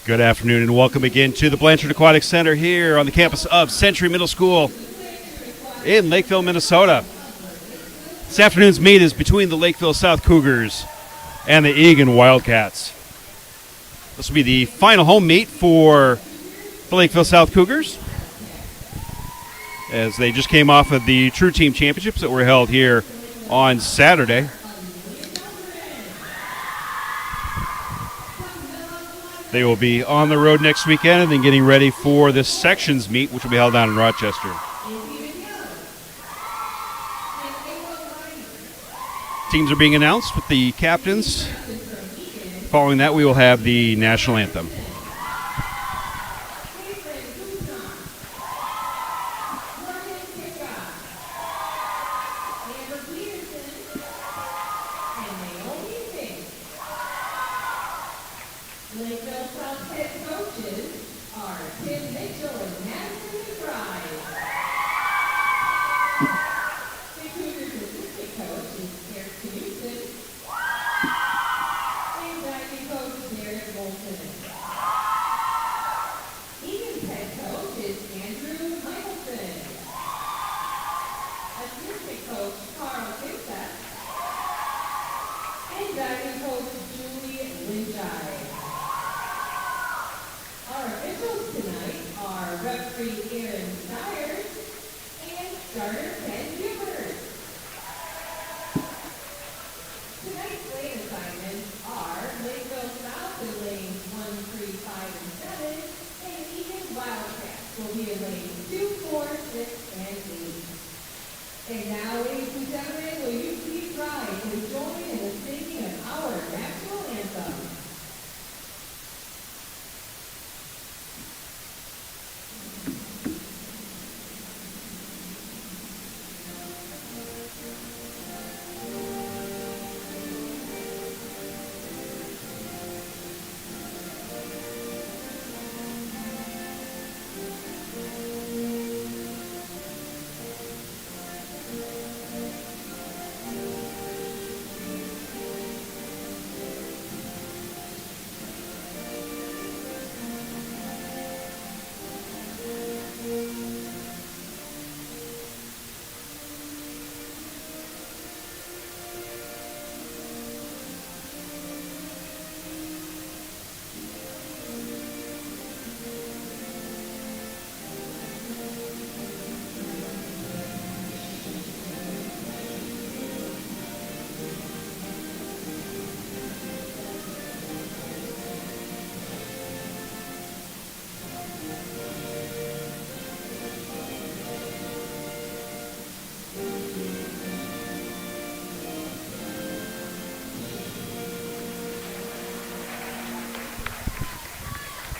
Good afternoon and welcome again to the Blanchard Aquatic Center here on the campus of Century Middle School in Lakeville, Minnesota. This afternoon's meet is between the Lakeville South Cougars and the Eagan Wildcats. This will be the final home meet for the Lakeville South Cougars, as they just came off of the True Team Championships that were held here on Saturday. They will be on the road next weekend and then getting ready for this sections meet, which will be held down in Rochester. Teams are being announced with the captains. Following that, we will have the national anthem.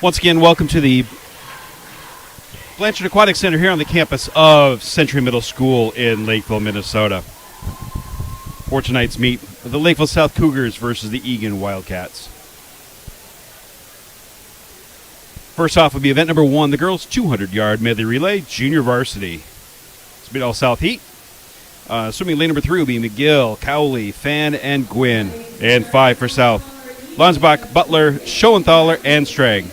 Once again, welcome to the Blanchard Aquatic Center here on the campus of Century Middle School in Lakeville, Minnesota. For tonight's meet, the Lakeville South Cougars versus the Eagan Wildcats. First off will be event number 1, the girls' 200-yard medley relay, junior varsity. It's be all South Heat. Swimming lane number 3 will be McGill, Cowley, Fan, and Gwynn. And 5 for South: Lonsbach, Butler, Schoenthaler, and Strang.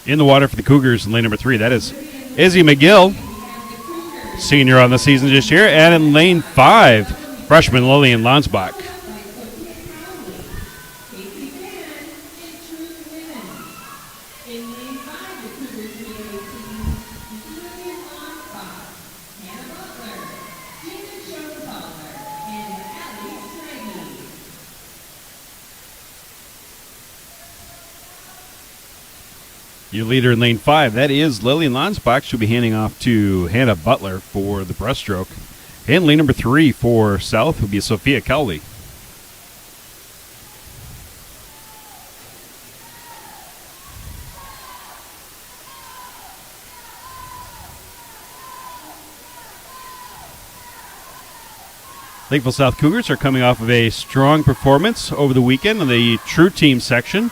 In the water for the Cougars in lane number 3, that is Izzy McGill, senior on the season this year. And in lane 5, freshman Lillian Lonsbach. Your leader in lane 5, that is Lillian Lonsbach. She'll be handing off to Hannah Butler for the breaststroke. And lane number 3 for South will be Sophia Cowley. Lakeville South Cougars are coming off of a strong performance over the weekend in the True Team section.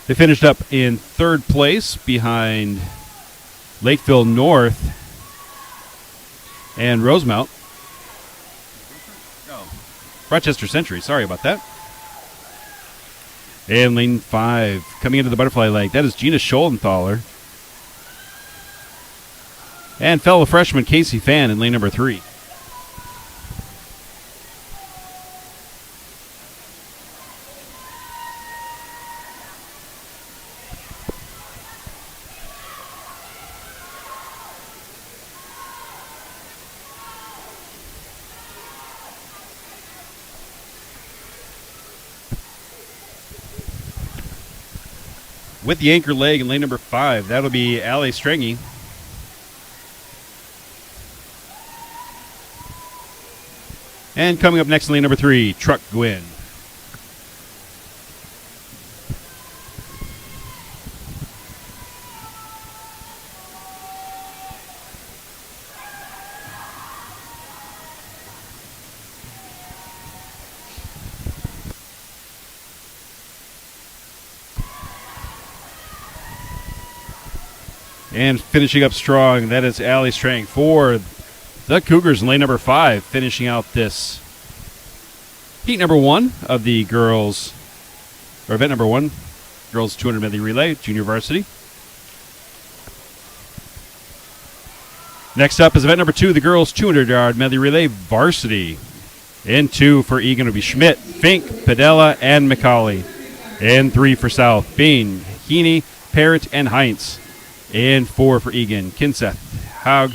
They finished up in 3rd place behind Lakeville North and Rosemount. Rochester Century, sorry about that. And lane 5, coming into the butterfly leg, that is Gina Schollenthaler. And fellow freshman Casey Fan in lane number 3. With the anchor leg in lane number 5, that'll be Allie Strengy. And coming up next in lane number 3, Truck Gwynn. And finishing up strong, that is Allie Strang for the Cougars in lane number 5, finishing out this heat number 1 of the girls, or event number 1, girls 200 medley relay, junior varsity. Next up is event number 2, the girls 200-yard medley relay varsity. And 2 for Eagan will be Schmidt, Fink, Padella, and McCauley. And 3 for South, Bean, Heaney, Parrott, and Heinz. And 4 for Eagan, Kinseth, Haug,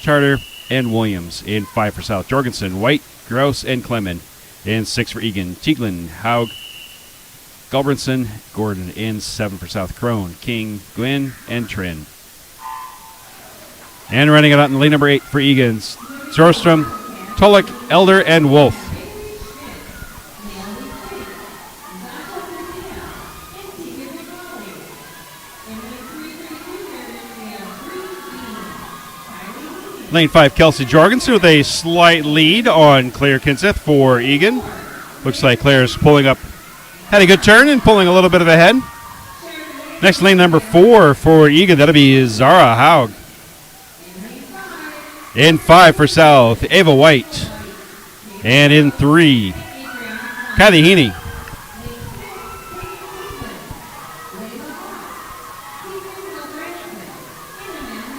Charter, and Williams. And 5 for South, Jorgensen, White, Gross, and Clement. And 6 for Eagan, Tieglin, Haug, Gulbranson, Gordon. And 7 for South, Crone, King, Gwynn, and Trin. And running it out in lane number 8 for Egan's, Zorstrom, Tulloch, Elder, and Wolf. Lane 5, Kelsey Jorgensen with a slight lead on Claire Kinseth for Eagan. Looks like Claire's pulling up, had a good turn and pulling a little bit of ahead. Next, lane number 4 for Eagan, that'll be Zara Haug. In 5 for South, Ava White. And in 3, Kylie Heaney.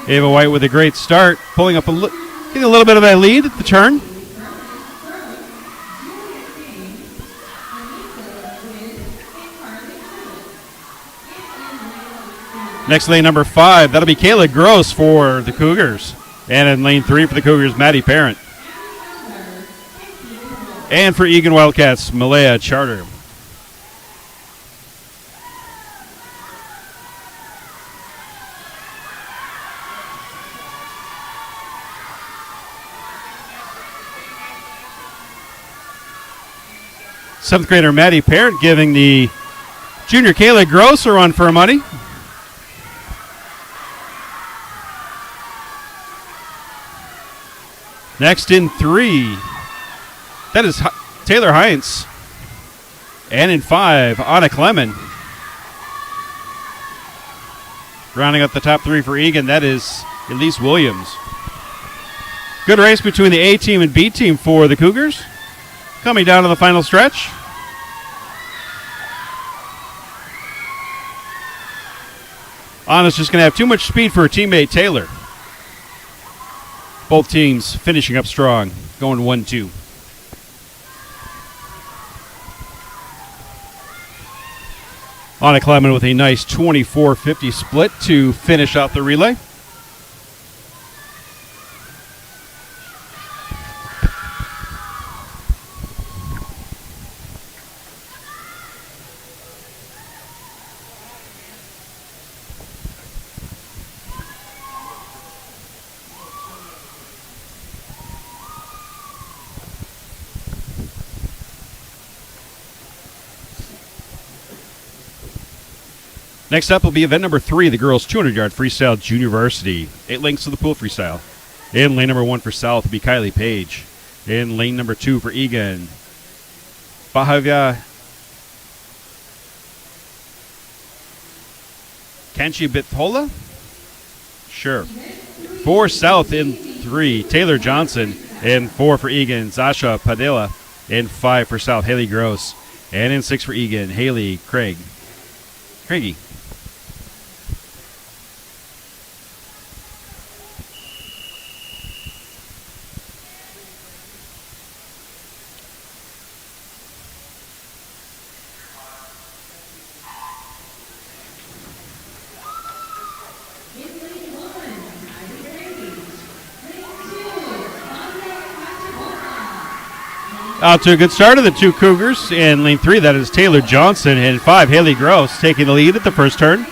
Ava White with a great start, pulling up getting a little bit of a lead at the turn. Next, lane number 5, that'll be Kayla Gross for the Cougars. And in lane 3 for the Cougars, Maddie Parent. And for Eagan Wildcats, Malaya Charter. Seventh grader Maddie Parent giving the junior Kayla Gross a run for her money. Next in 3, that is Taylor Heinz. And in 5, Anna Clement. Rounding up the top 3 for Eagan, that is Elise Williams. Good race between the A team and B team for the Cougars. Coming down to the final stretch. Anna's just going to have too much speed for her teammate Taylor. Both teams finishing up strong, going 1-2. Anna Clement with a nice 24-50 split to finish out the relay. Next up will be event number 3, the girls' 200-yard freestyle junior varsity. 8 lengths to the pool freestyle. In lane number 1 for South will be Kylie Page. In lane number 2 for Eagan, Bahavya Kanchi Bithola? Sure. 4 South in 3, Taylor Johnson. In 4 for Eagan, Zasha Padilla. In 5 for South, Haley Gross. And in 6 for Eagan, Haley Craigie. Out to a good start of the 2 Cougars. In lane 3, that is Taylor Johnson. And 5, Haley Gross, taking the lead at the first turn.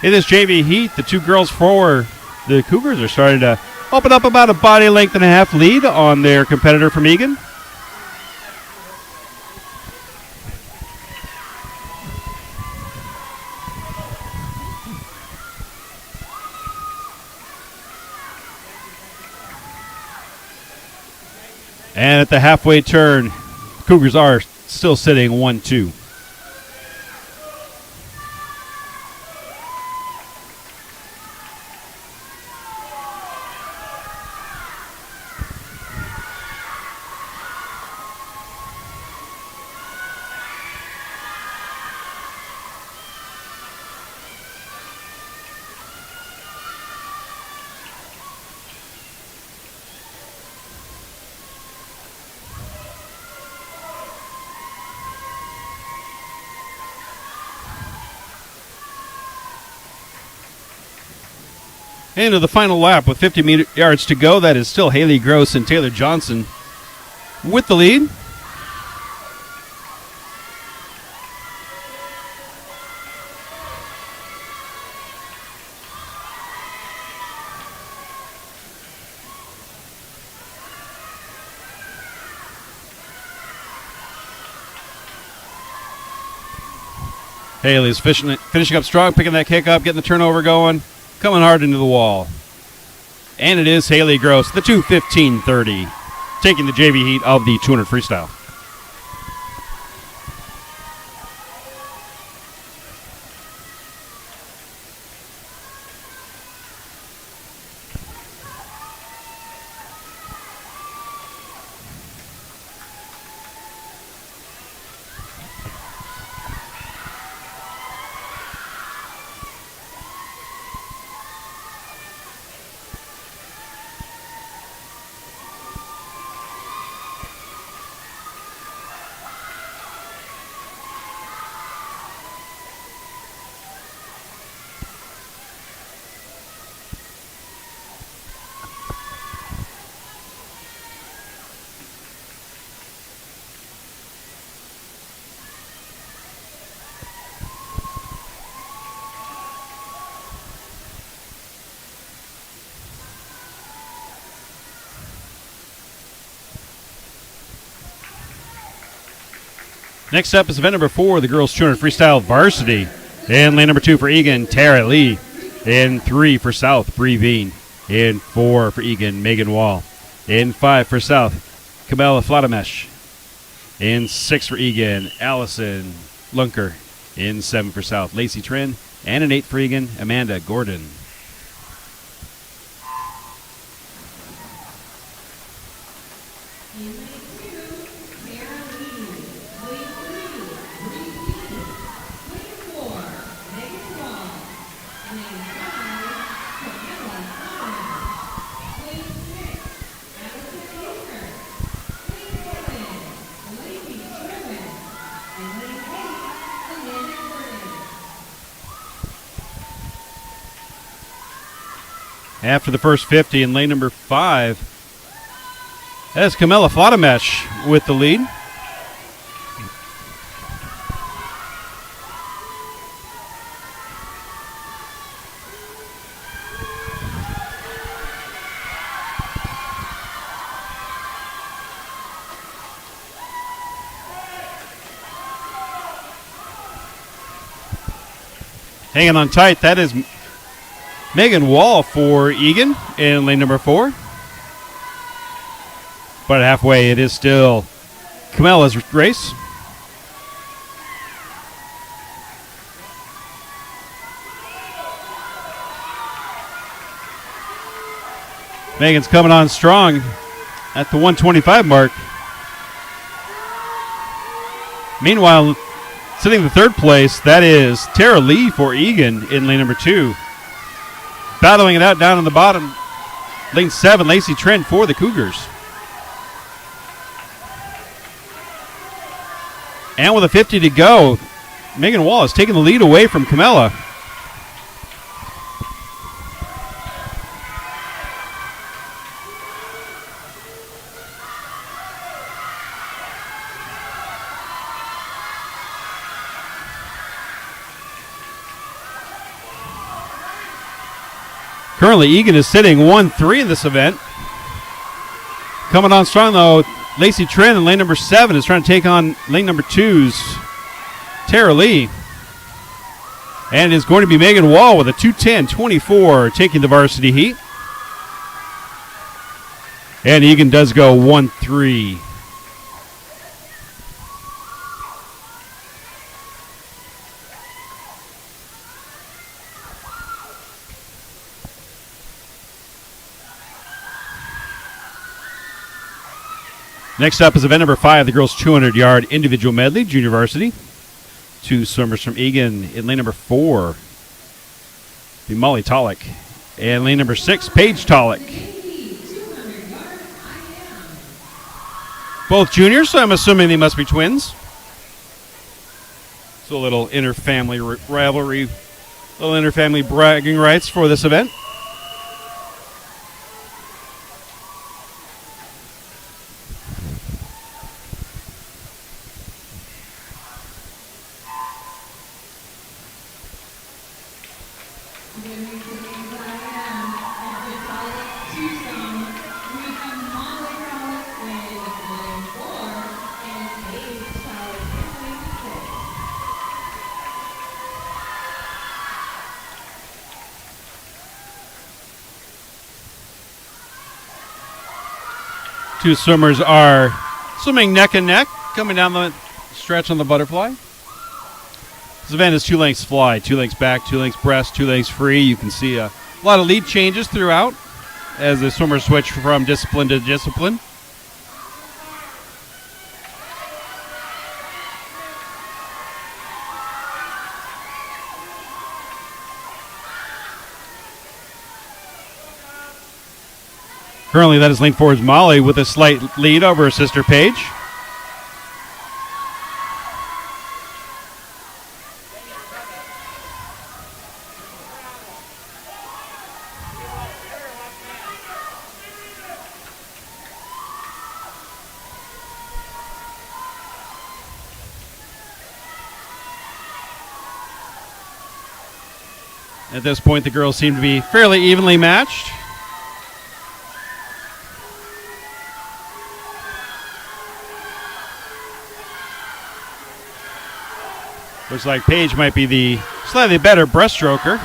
In this JV heat, the 2 girls for the Cougars are starting to open up about a body length and a half lead on their competitor from Eagan. And at the halfway turn, Cougars are still sitting 1-2. Into the final lap with 50 yards to go. That is still Haley Gross and Taylor Johnson with the lead. Haley's finishing up strong, picking that kick up, getting the turnover going, coming hard into the wall. And it is Haley Gross, the 2:15.30, taking the JV heat of the 200 freestyle. Next up is event number 4, the girls' 200 freestyle varsity. In lane number 2 for Eagan, Tara Lee. In 3 for South, Bree Bean. In 4 for Eagan, Megan Wall. In 5 for South, Camilla Flatamesh. In 6 for Eagan, Allison Lunker. In 7 for South, Lacey Trin. And in 8 for Eagan, Amanda Gordon. After the first 50 in lane number 5, that's Camilla Flatamesh with the lead. Hanging on tight, that is Megan Wall for Eagan in lane number 4. But halfway, it is still Camilla's race. Megan's coming on strong at the 125 mark. Meanwhile, sitting in the third place, that is Tara Lee for Eagan in lane number 2. Battling it out down on the bottom, lane 7, Lacey Trent for the Cougars. And with a 50 to go, Megan Wall is taking the lead away from Camilla. Currently, Eagan is sitting 1-3 in this event. Coming on strong, though, Lacey Trent in lane number 7 is trying to take on lane number 2's Tara Lee. And it is going to be Megan Wall with a 2:10.24 taking the varsity heat. And Eagan does go 1-3. Next up is event number 5, the girls' 200-yard individual medley, junior varsity. 2 swimmers from Eagan in lane number 4. Be Molly Tolick. And lane number 6, Paige Tolick. Both juniors, so I'm assuming they must be twins. So a little inter-family rivalry, little inter-family bragging rights for this event. Two swimmers are swimming neck and neck, coming down the stretch on the butterfly. This event is 2 lengths fly, 2 lengths back, 2 lengths breast, 2 lengths free. You can see a lot of lead changes throughout as the swimmers switch from discipline to discipline. Currently, that is lane 4's Molly with a slight lead over her sister Paige. At this point, the girls seem to be fairly evenly matched. Looks like Paige might be the slightly better breaststroker.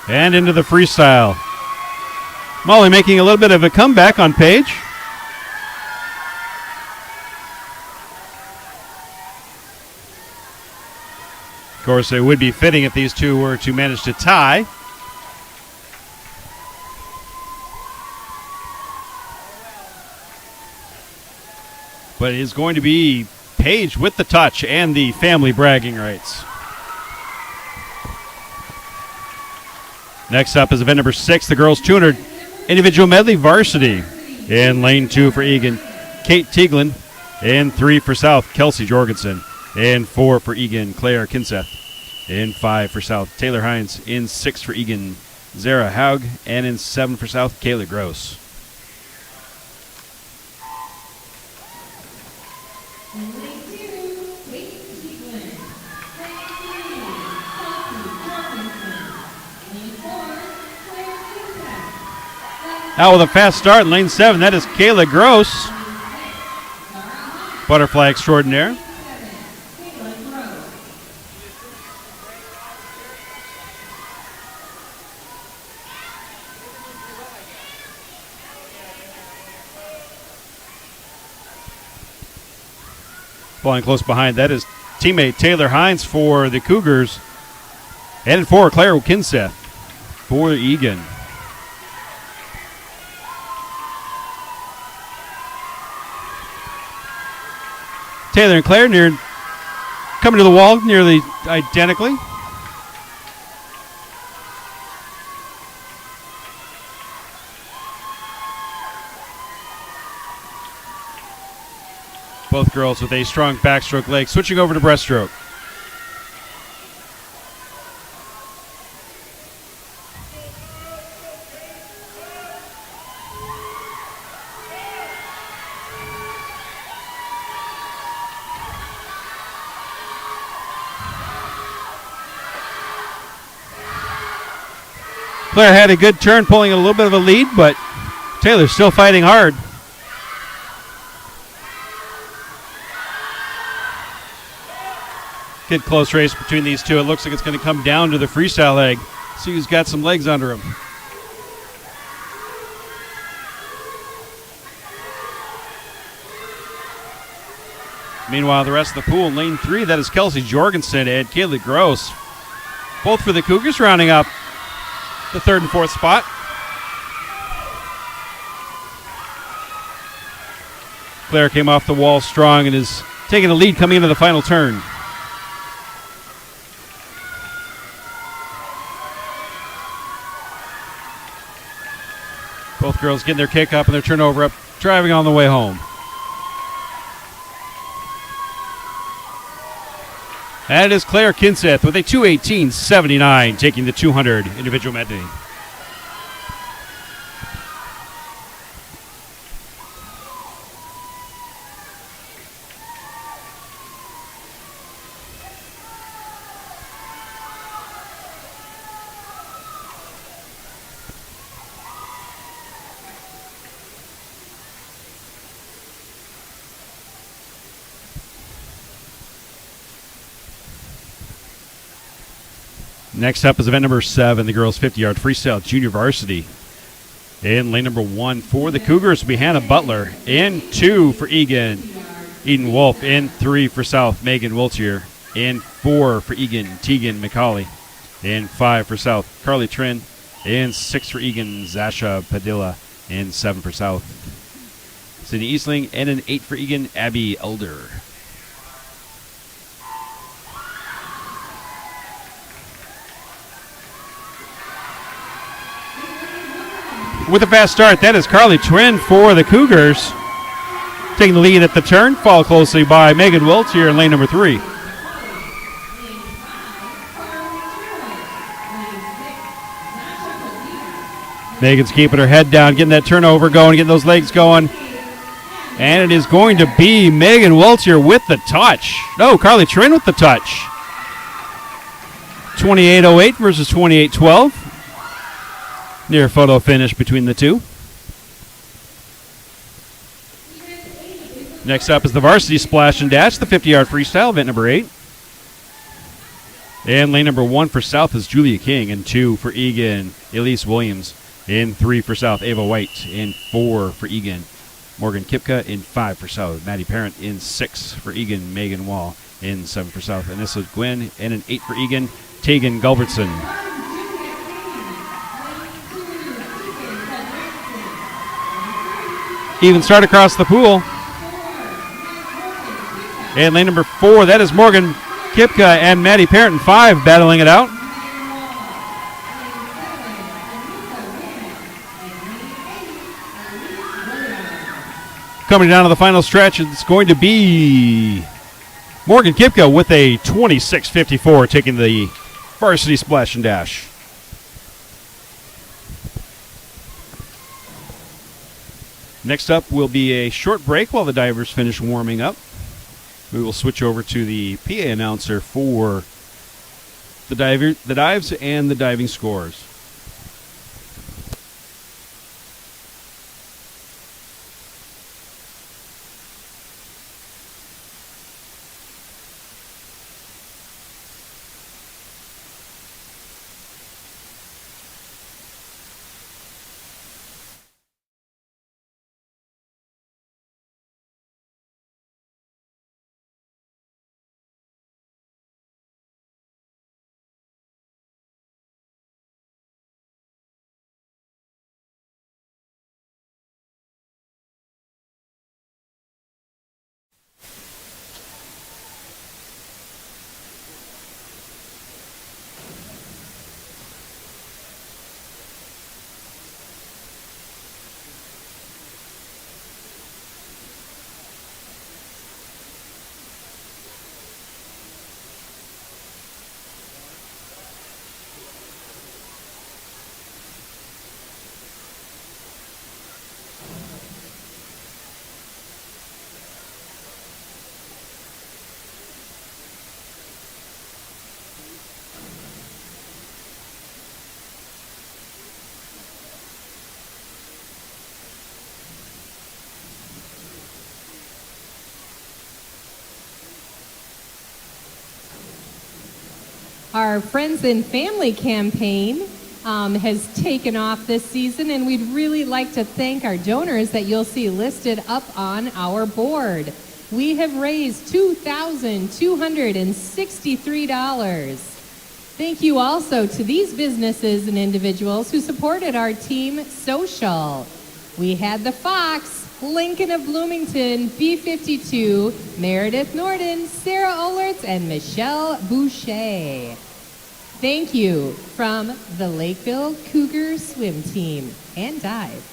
And into the freestyle. Molly making a little bit of a comeback on Paige. Of course, it would be fitting if these two were to manage to tie. But it is going to be Paige with the touch and the family bragging rights. Next up is event number 6, the girls 200 individual medley varsity. In lane 2 for Eagan, Kate Tieglin. In 3 for South, Kelsey Jorgensen. In 4 for Eagan, Claire Kinseth. In 5 for South, Taylor Hines. In 6 for Eagan, Zara Haug. And in 7 for South, Kayla Gross. Now with a fast start in lane 7, that is Kayla Gross. Butterfly extraordinaire. Falling close behind, that is teammate Taylor Hines for the Cougars. And in 4, Claire Kinseth for Eagan. Taylor and Claire coming to the wall nearly identically. Both girls with a strong backstroke leg. Switching over to breaststroke. Claire had a good turn, pulling a little bit of a lead, but Taylor's still fighting hard. Good close race between these two. It looks like it's going to come down to the freestyle leg. See who's got some legs under him. Meanwhile, the rest of the pool in lane 3, that is Kelsey Jorgensen and Kaylee Gross. Both for the Cougars, rounding up the 3rd and 4th spot. Claire came off the wall strong and is taking the lead coming into the final turn. Both girls getting their kick up and their turnover up, driving on the way home. And it is Claire Kinseth with a 2:18.79, taking the 200 individual medley. Next up is event number 7, the girls 50-yard freestyle junior varsity. In lane number 1 for the Cougars will be Hannah Butler. In 2 for Eagan, Eden Wolf. In 3 for South, Megan Wiltier. In 4 for Eagan, Tegan McCauley. In 5 for South, Carly Trin. In 6 for Eagan, Zasha Padilla. In 7 for South, Sydney Eastling. And in 8 for Eagan, Abby Elder. With a fast start, that is Carly Trin for the Cougars. Taking the lead at the turn, followed closely by Megan Wiltier in lane number 3. Megan's keeping her head down, getting that turnover going, getting those legs going. And it is going to be Megan Wiltier with the touch. No, Carly Trin with the touch. 28:08 versus 28:12. Near photo finish between the two. Next up is the varsity splash and dash, the 50-yard freestyle, event number 8. And lane number 1 for South is Julia King. In 2 for Eagan, Elise Williams. In 3 for South, Ava White. In 4 for Eagan, Morgan Kipka. In 5 for South, Maddie Parent. In 6 for Eagan, Megan Wall. In 7 for South, Anissa Gwynn. And in 8 for Eagan, Tegan Gulbertson. Even start across the pool. And lane number 4, that is Morgan Kipka and Maddie Parent in 5 battling it out. Coming down to the final stretch, it's going to be Morgan Kipka with a 26.54 taking the varsity splash and dash. Next up will be a short break while the divers finish warming up. We will switch over to the PA announcer for the dives and the diving scores. Our Friends and Family campaign has taken off this season, and we'd really like to thank our donors that you'll see listed up on our board. We have raised $2,263. Thank you also to these businesses and individuals who supported our team social. We had the Fox, Lincoln of Bloomington, B52, Meredith Norden, Sarah Olertz, and Michelle Boucher. Thank you from the Lakeville Cougar Swim Team and Dive.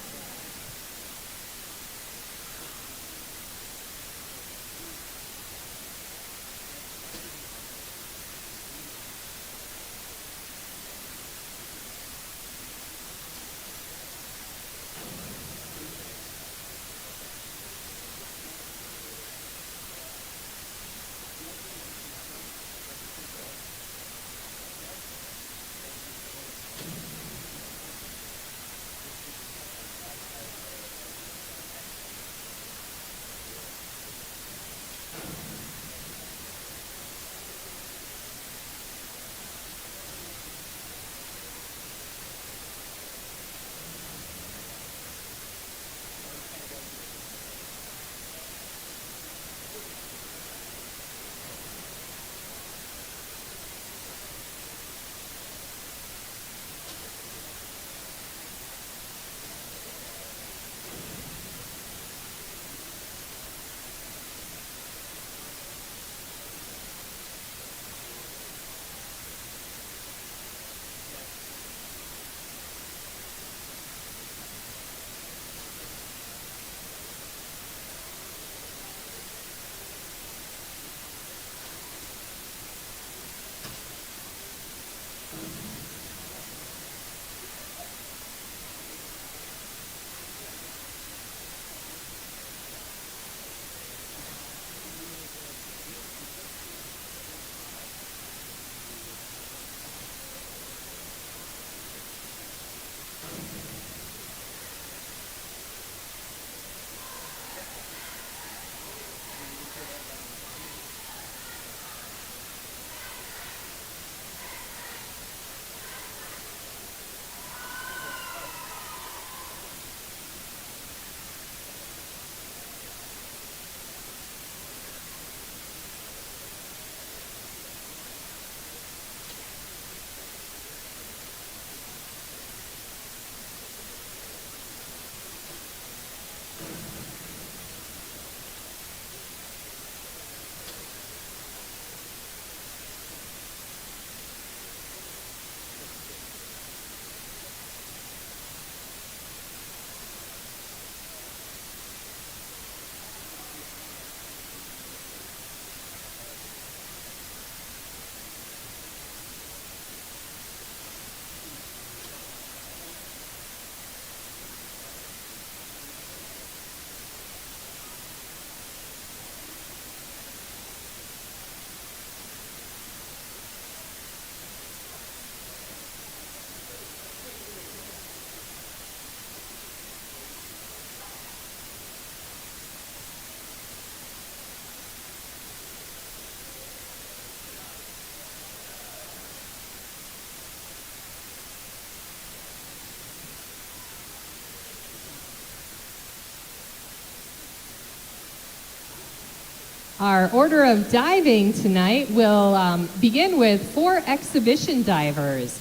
Our order of diving tonight will begin with 4 exhibition divers.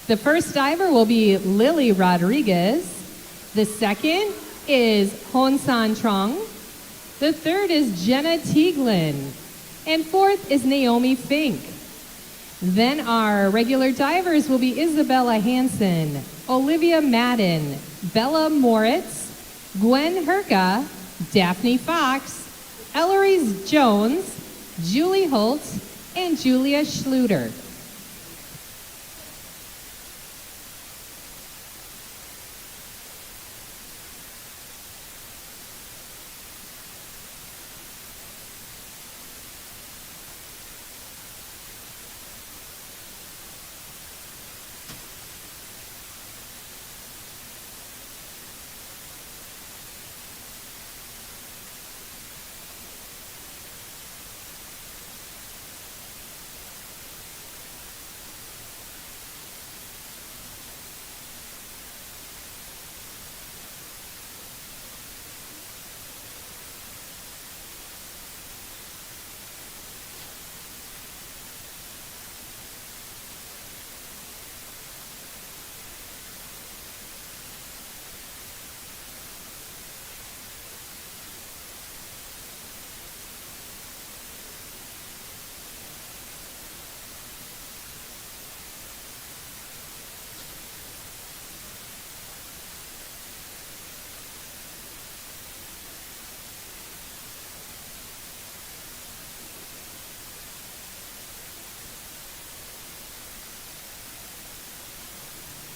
The first diver will be Lily Rodriguez. The second is Honsan Trong. The third is Jenna Tieglin. And fourth is Naomi Fink. Then our regular divers will be Isabella Hansen, Olivia Madden, Bella Moritz, Gwen Herka, Daphne Fox, Ellery Jones, Julie Holt, and Julia Schluter.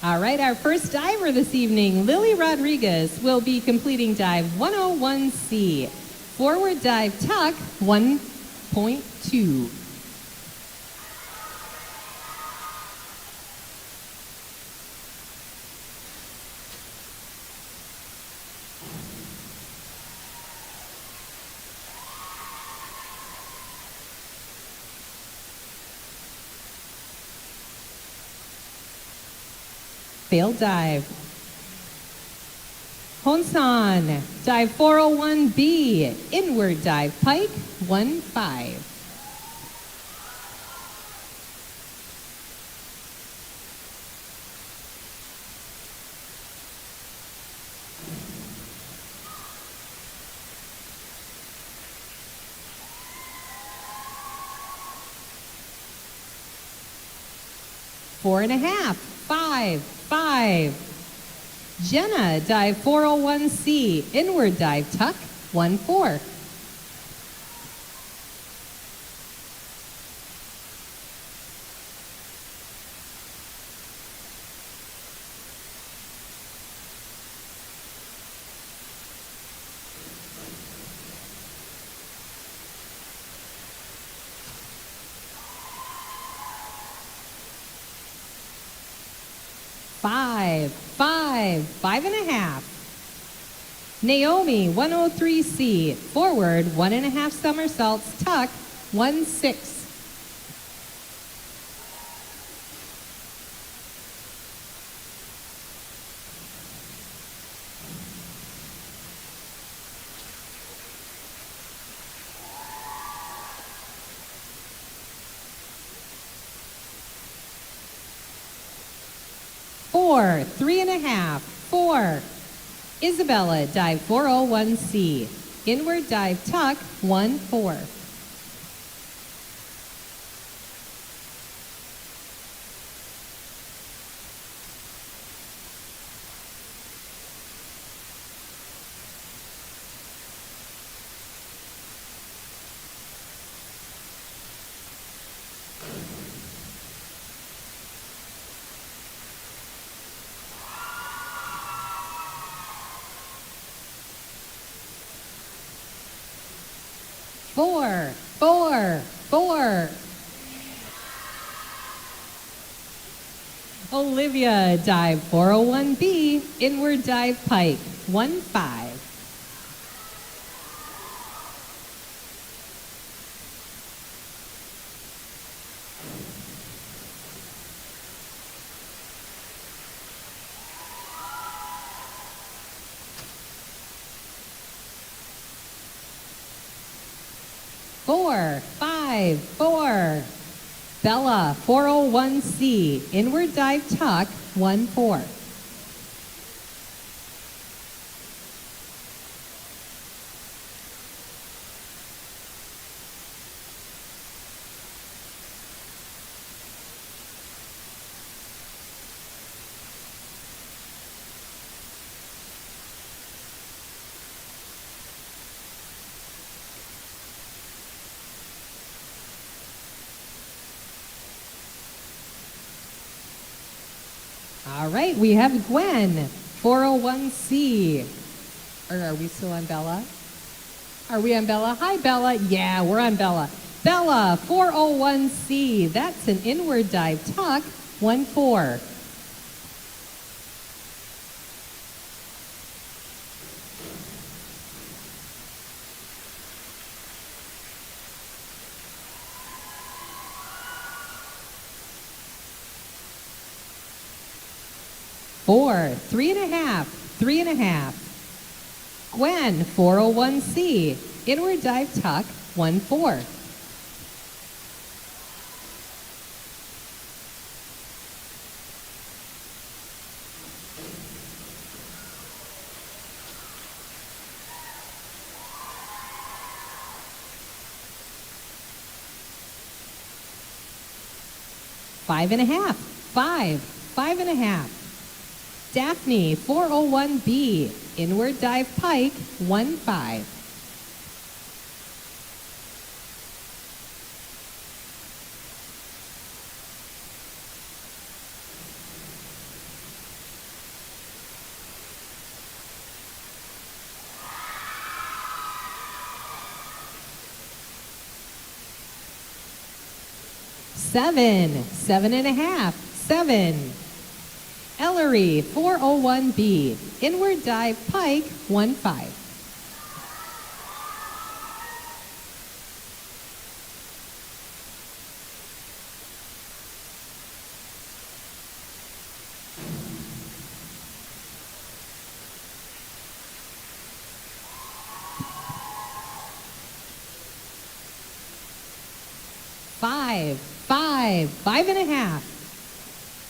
All right, our first diver this evening, Lily Rodriguez, will be completing dive 101C. Forward dive tuck 1.2. Failed dive. Honsan, dive 401B, inward dive pike, 1.5. Four and a half, 5. Jenna, dive 401C, inward dive tuck, 1.4. Five and a half. Naomi, 103C, forward, 1.5 somersaults, tuck, 1.6. Four, 3.5, 4. Isabella, dive 401C. Inward dive tuck, 1-4. Four, four, four. Olivia, dive 401B, inward dive pike, 1-5. Four, five, four. Bella, 401C, inward dive tuck, 1-4. All right, we have Gwen, 401C. Or are we still on Bella? Are we on Bella? Hi, Bella. Yeah, we're on Bella. Bella, 401C. That's an inward dive tuck, 1-4. Four, 3.5, 3.5. Gwen, 401C, inward dive tuck, 1-4. Five and a half, 5.5. Daphne, 401B, inward dive pike, 1-5. Seven, 7.5, 7. Ellery, 401B, inward dive pike, 1-5. Five and a half.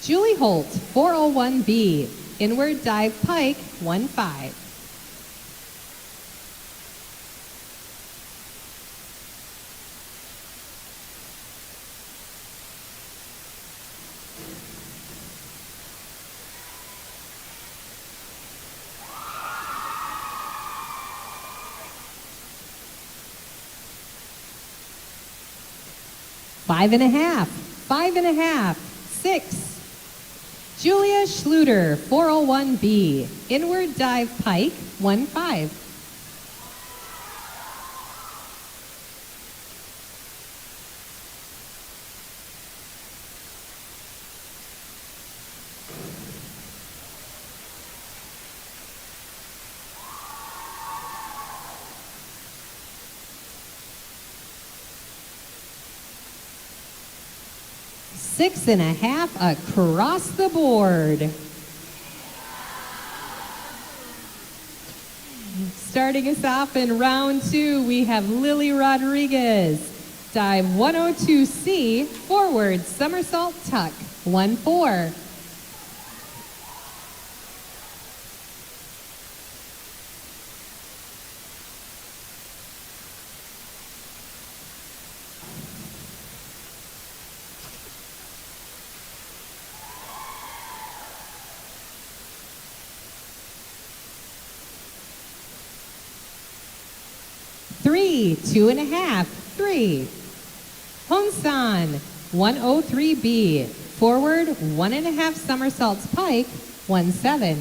Julie Holt, 401B, inward dive pike, 1-5. Five and a half, 6. Julia Schluter, 401B, inward dive pike, 1-5. Six and a half across the board. Starting us off in round 2, we have Lily Rodriguez. Dive 102C, forward somersault tuck, 1-4. 3, 2.5, 3. Honsan, 103B, forward 1.5 somersaults pike, 1-7.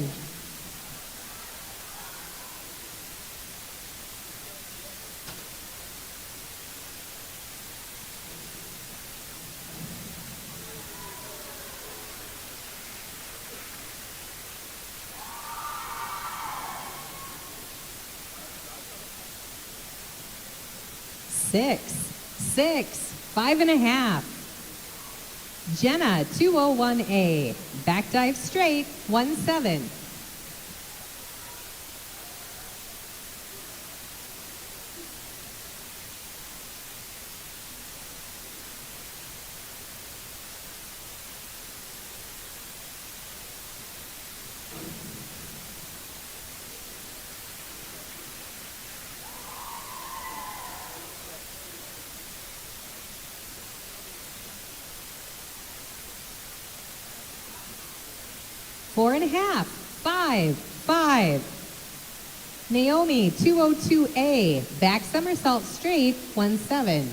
Six, 5.5. Jenna, 201A, back dive straight, 1-7. Four and a half, 5. Naomi, 202A, back somersault straight, 1-7.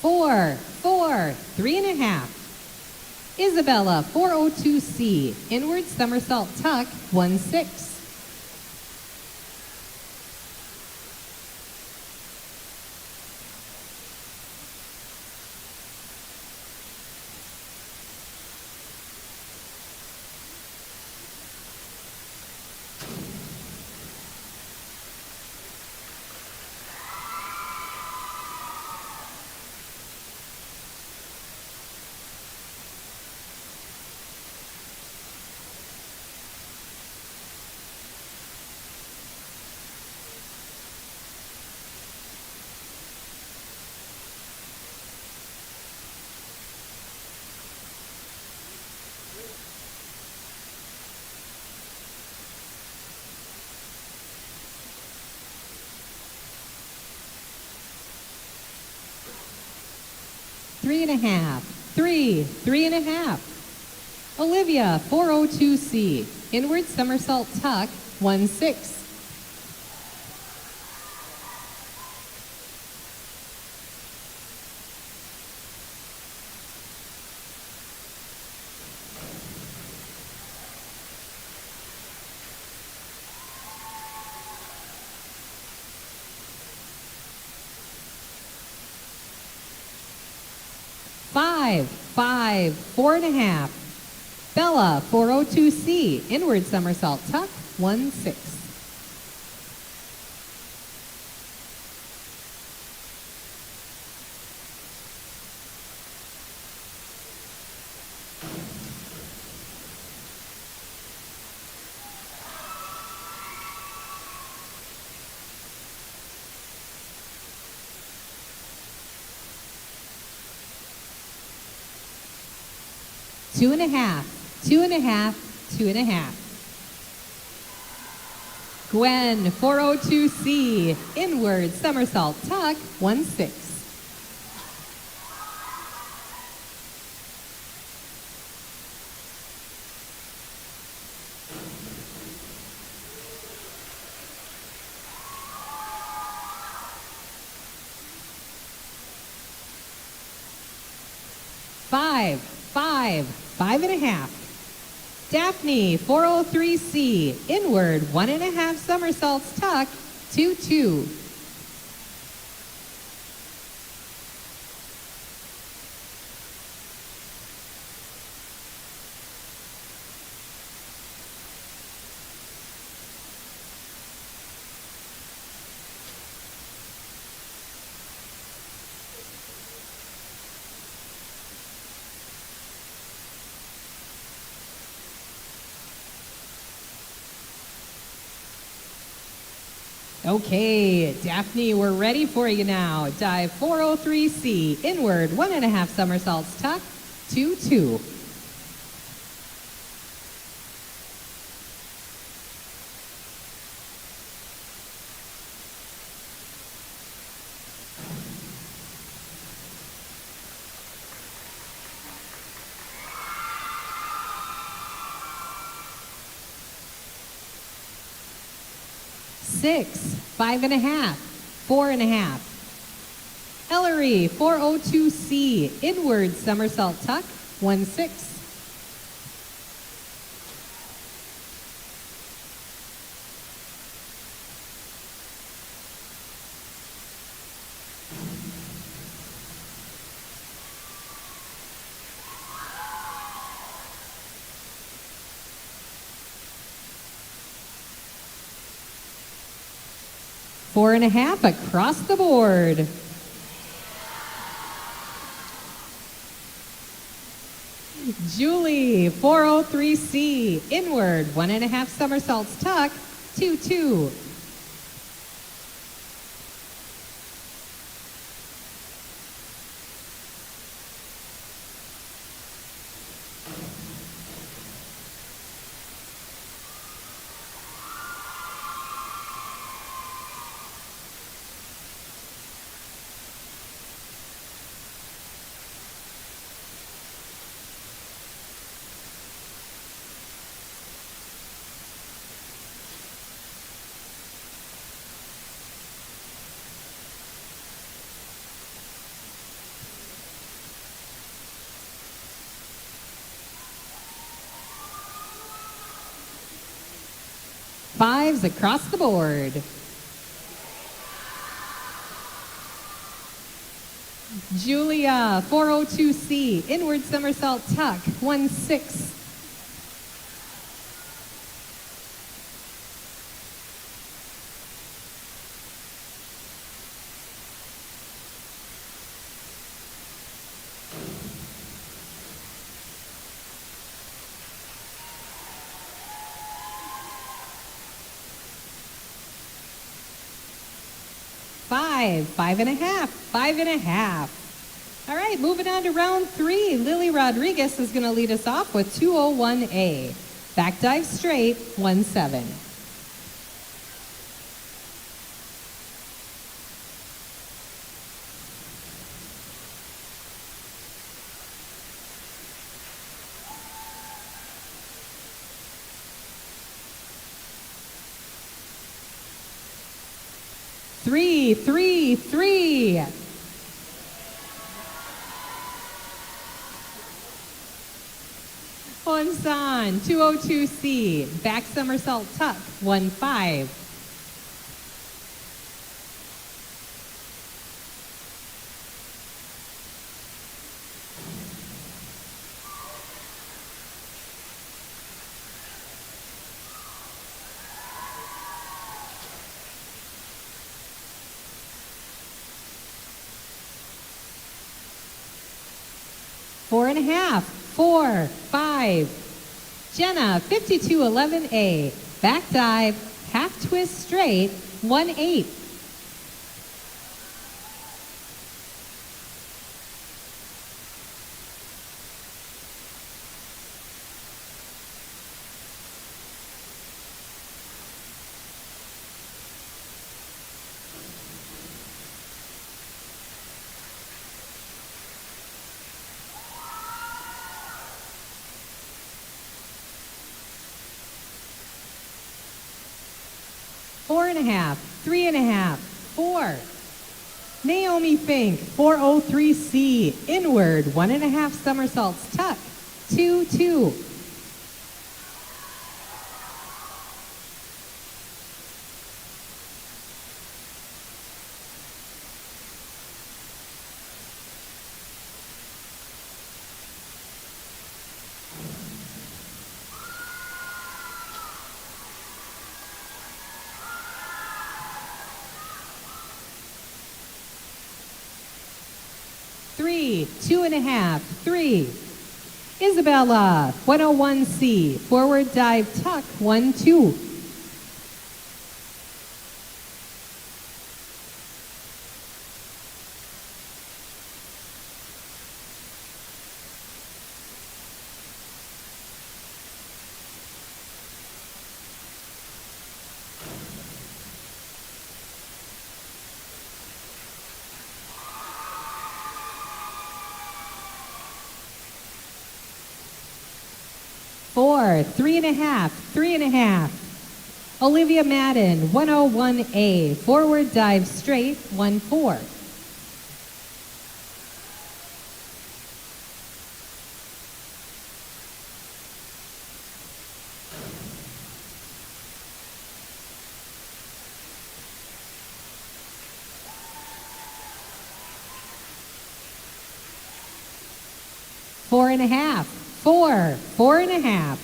Four, 3.5. Isabella, 402C, inward somersault tuck, 1-6. Three and a half. 3.5. Olivia, 402C, inward somersault tuck, 1-6. Five, 4.5. Bella, 402C, inward somersault tuck, 1-6. Two and a half. Gwen, 402C, inward somersault tuck, 1-6. Five and a half. Daphne, 403C, inward 1.5 somersaults tuck, 2-2. Okay, Daphne, we're ready for you now. Dive 403C, inward 1.5 somersaults tuck, 2-2. Six, 5.5, 4.5. Ellery, 402C, inward somersault tuck, 1-6. Four and a half across the board. Julie, 403C, inward, 1.5 somersaults tuck, 2-2. Fives across the board. Julia, 402C, inward somersault tuck, 1-6. Five, 5.5, 5.5. All right, moving on to round 3. Lily Rodriguez is going to lead us off with 201A. Back dive straight, 1-7. Three, 3. Onsan, 202C, back somersault tuck, 1-5. Four and a half, 4, 5. Jenna, 5211A, back dive, half twist straight, 1-8. Four and a half, 3.5, 4. Naomi Fink, 403C, inward, 1.5 somersaults tuck, 2-2. Three, 2.5, 3. Isabella, 101C, forward dive tuck, 1-2. 4, 3.5, 3.5. Olivia Madden, 101A, forward dive straight, 1-4. Four and a half, 4, 4.5.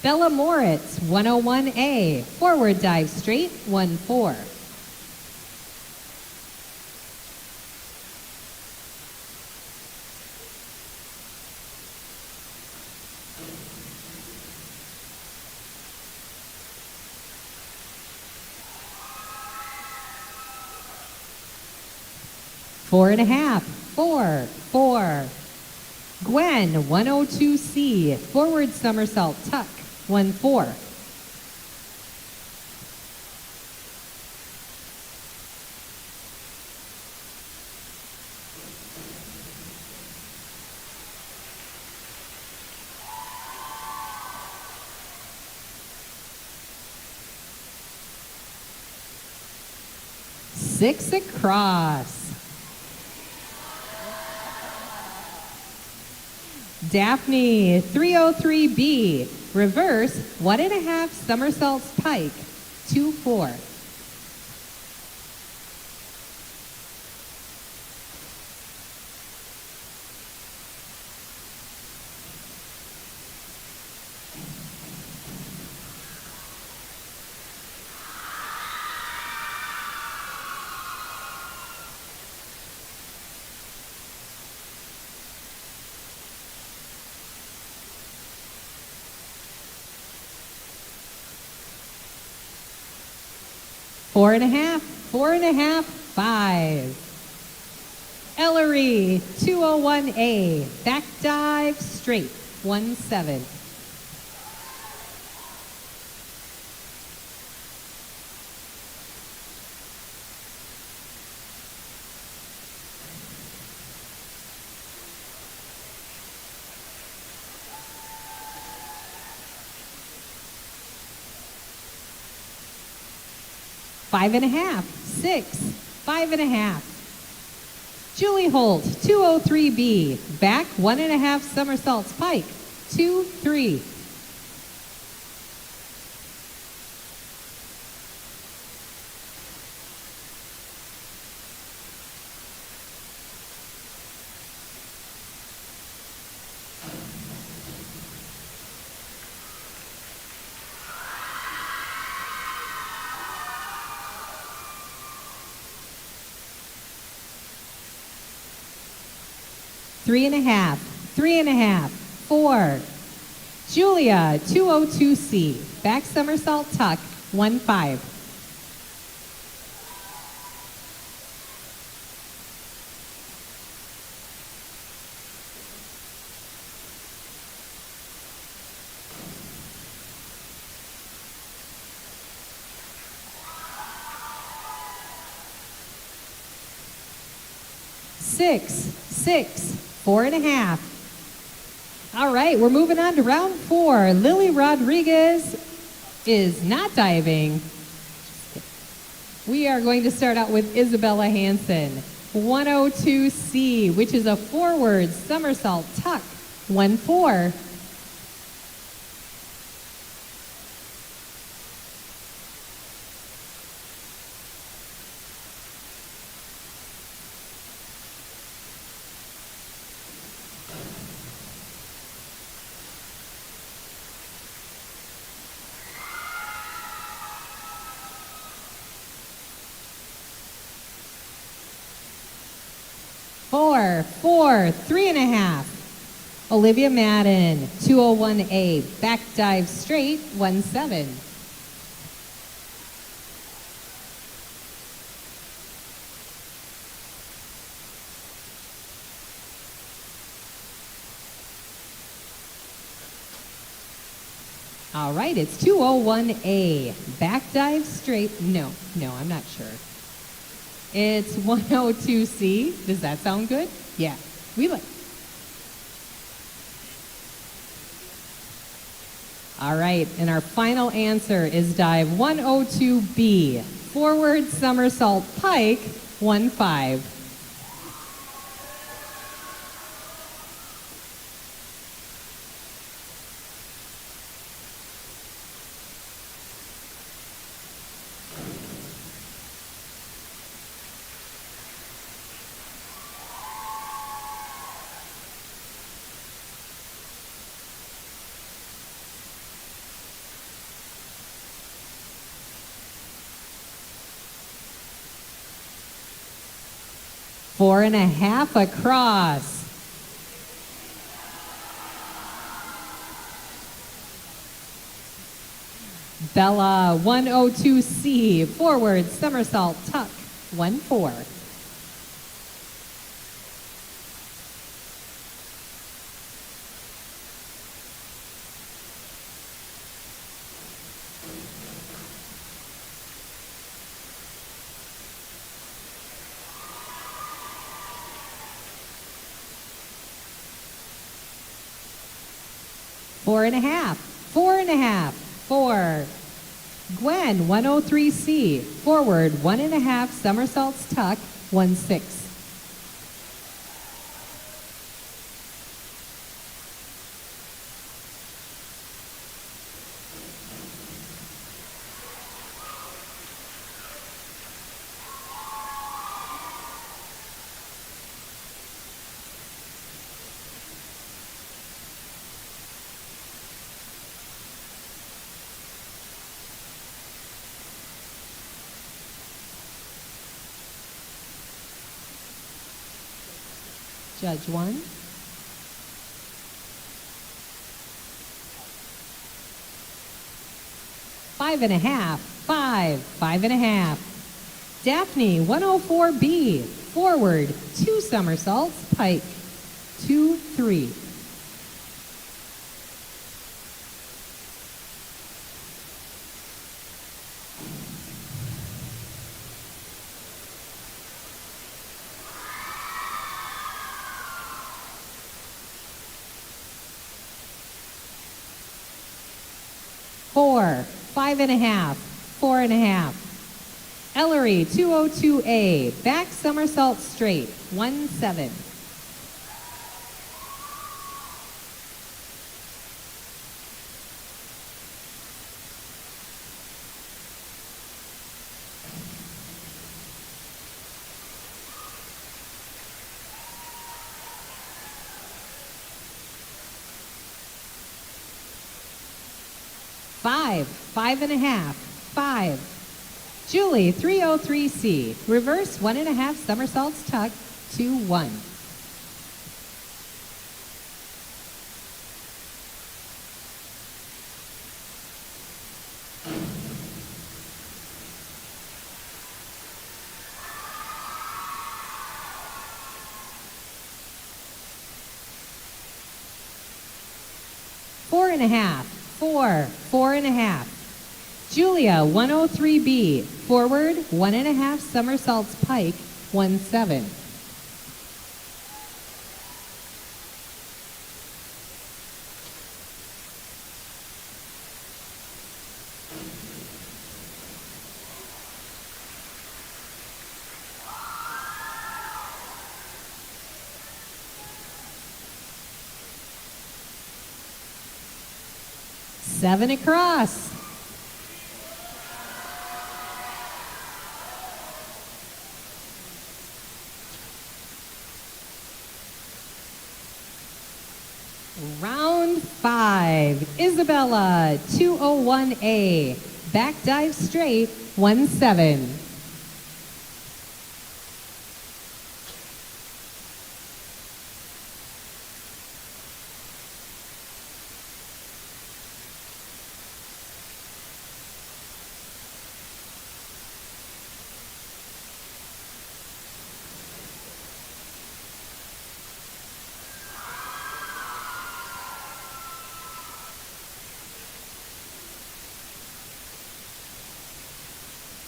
Bella Moritz, 101A, forward dive straight, 1-4. Four and a half, 4, 4. Gwen, 102C, forward somersault tuck, 1-4. Six across. Daphne, 303B, reverse, 1.5 somersaults pike, 2-4. Four and a half, 5. Ellery, 201A, back dive straight, 1-7. Five and a half, 6, 5.5. Julie Holt, 203B, back 1.5 somersaults pike, 2-3. Three and a half, 4. Julia, 202C, back somersault tuck, 1-5. Six, 4.5. All right, we're moving on to round 4. Lily Rodriguez is not diving. We are going to start out with Isabella Hansen, 102C, which is a forward somersault tuck, 1-4. Four, 3.5. Olivia Madden, 201A, back dive straight, 1-7. All right, it's 201A, back dive straight. No, I'm not sure. It's 102C. Does that sound good? Yeah, we like. All right, and our final answer is dive 102B, forward somersault pike, 1-5. Four and a half across. Bella, 102C, forward somersault tuck, 1-4. Four and a half, 4. Gwen, 103C, forward 1.5 somersaults tuck, 1-6. Judge 1. Five and a half. Daphne, 104B, forward 2 somersaults, pike, 2-3. Four, 5.5, 4.5. Ellery, 202A, back somersault straight, 1-7. Five, 5.5, 5. Julie, 303C, reverse 1.5 somersaults tuck, 2-1. Four and a half, 4.5. Julia, 103B, forward 1.5 somersaults pike, 1-7. Seven across. Round 5, Isabella, 201A, back dive straight, 1-7.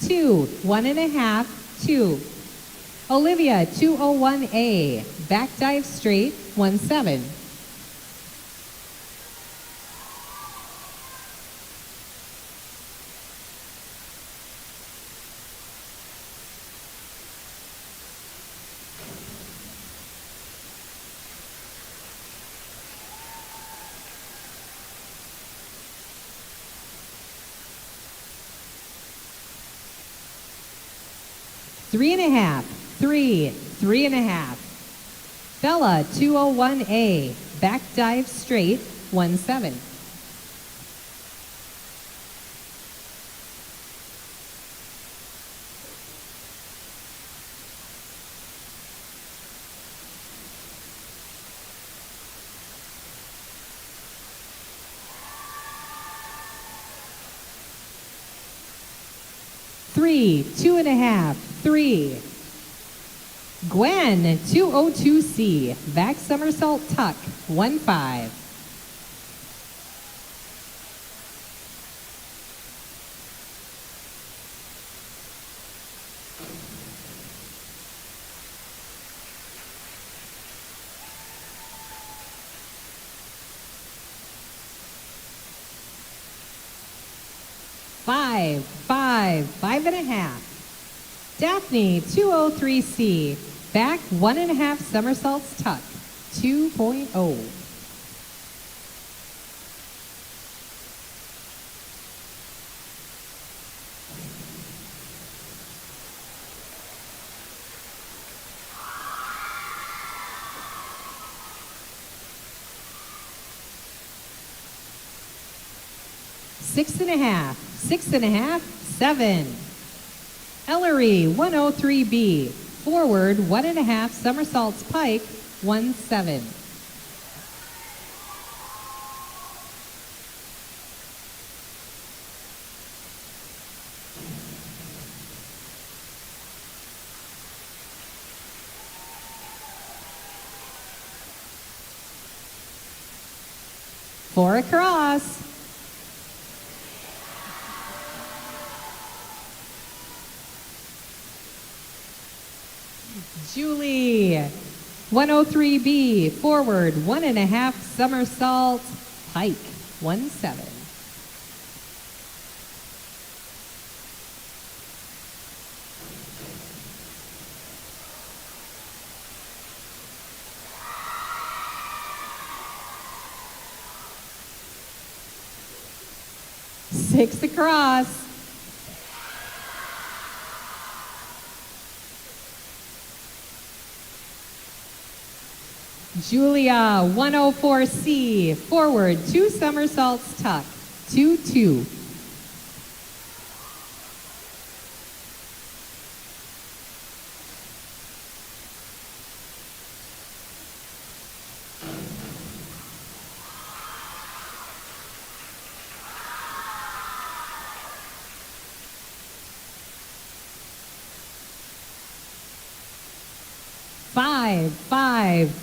Two, 1.5, 2. Olivia, 201A, back dive straight, 1-7. 3.5, 3, 3.5. Bella, 201A, back dive straight, 1.7. Three, 2.5, 3. Gwen, 202C, back somersault tuck, 1.5. Five, 5.5. Daphne, 203C, back 1.5 somersaults tuck, 2.0. Six and a half, 7. Ellery, 103B, forward 1.5 somersaults pike, 1.7. Four across. Julie, 103B, forward 1.5 somersaults, pike, 1.7. Six across. Julia, 104C, forward 2 somersaults tuck, 2.2.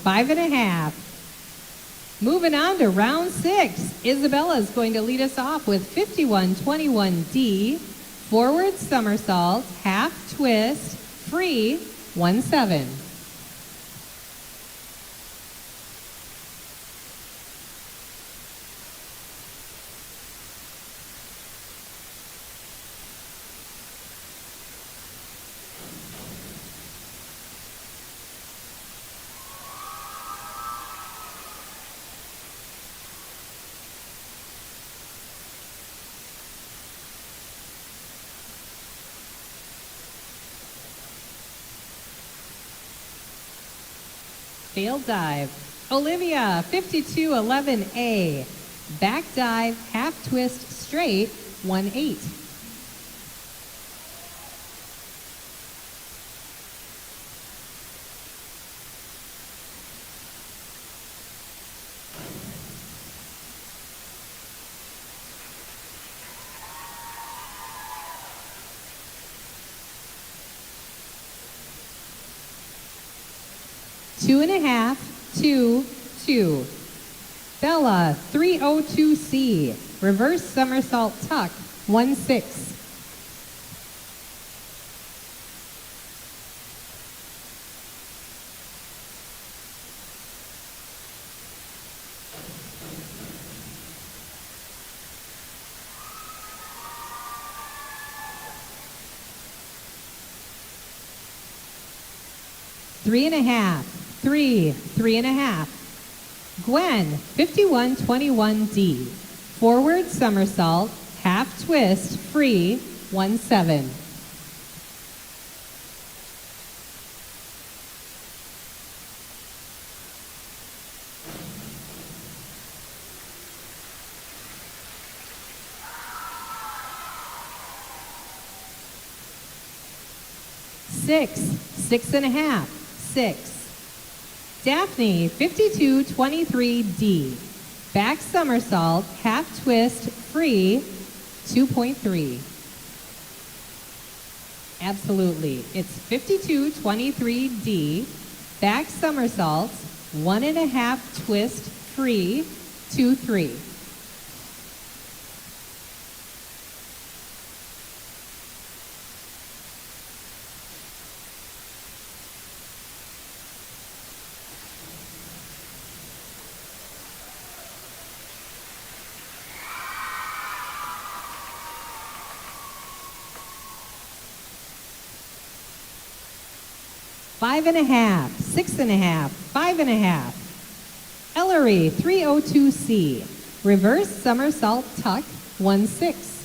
Five and a half. Moving on to round 6. Isabella is going to lead us off with 5121D, forward somersault, half twist, free, 1.7. Failed dive. Olivia, 5211A, back dive, half twist, straight, 1.8. Two and a half, 2, 2. Bella, 302C, reverse somersault tuck, 1.6. Three and a half, 3, 3.5. Gwen, 5121D, forward somersault, half twist, free, 1.7. 6, 6.5, 6. Daphne, 52.23D. Back somersault, half twist, free, 2.3. Absolutely. It's 52.23D. Back somersaults, 1.5 twist, free, 2.3. Five and a half, 6.5, 5.5. Ellery, 302C. Reverse somersault tuck, 1.6.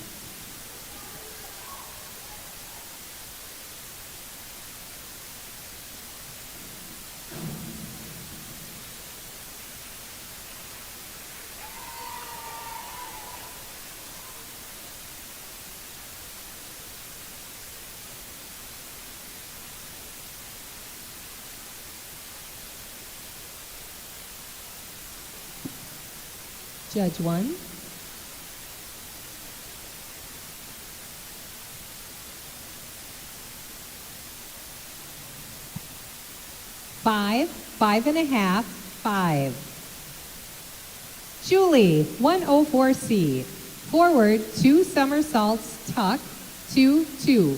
Judge 1. Five, 5.5, 5. Julie, 104C. Forward, 2 somersaults, tuck, 2, 2.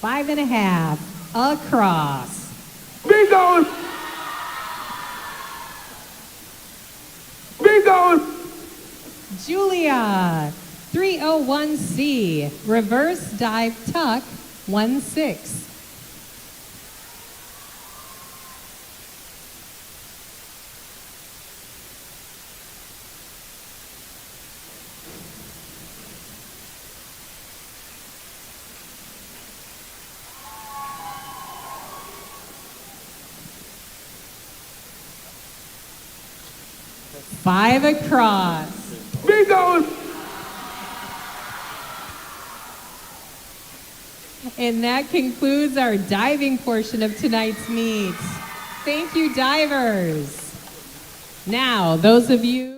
Five and a half, across. Be going. Be going. Julia, 301C, reverse dive tuck, 1.6. Five across. Be going. And that concludes our diving portion of tonight's meet. Thank you, divers. Now, those of you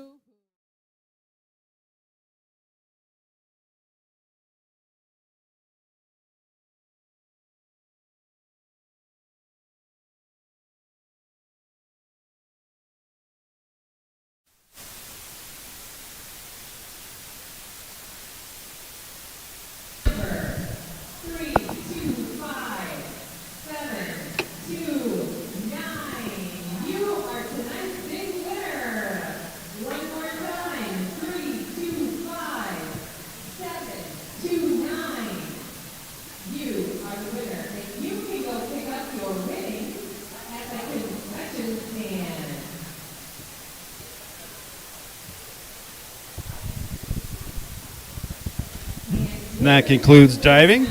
And that concludes diving.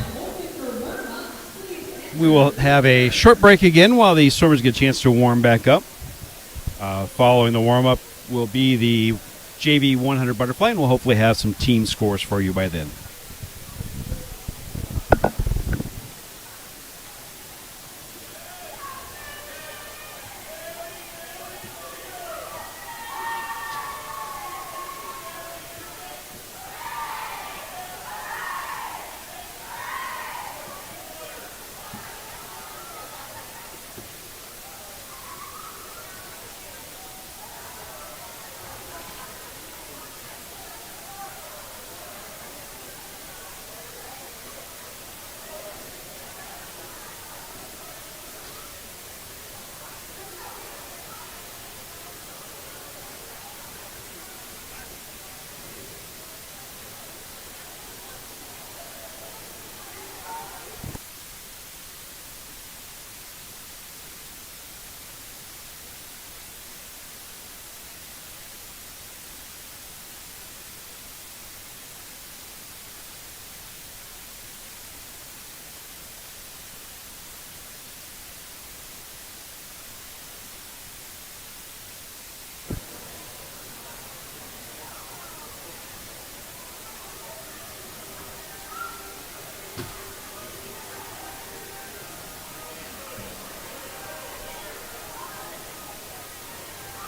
We will have a short break again while the swimmers get a chance to warm back up. Following the warm-up will be the JV 100 butterfly, and we'll hopefully have some team scores for you by then.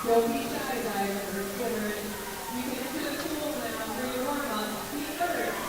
Don't be shy, divers or swimmers. You can enter the pool now for your warm-up. Feet first.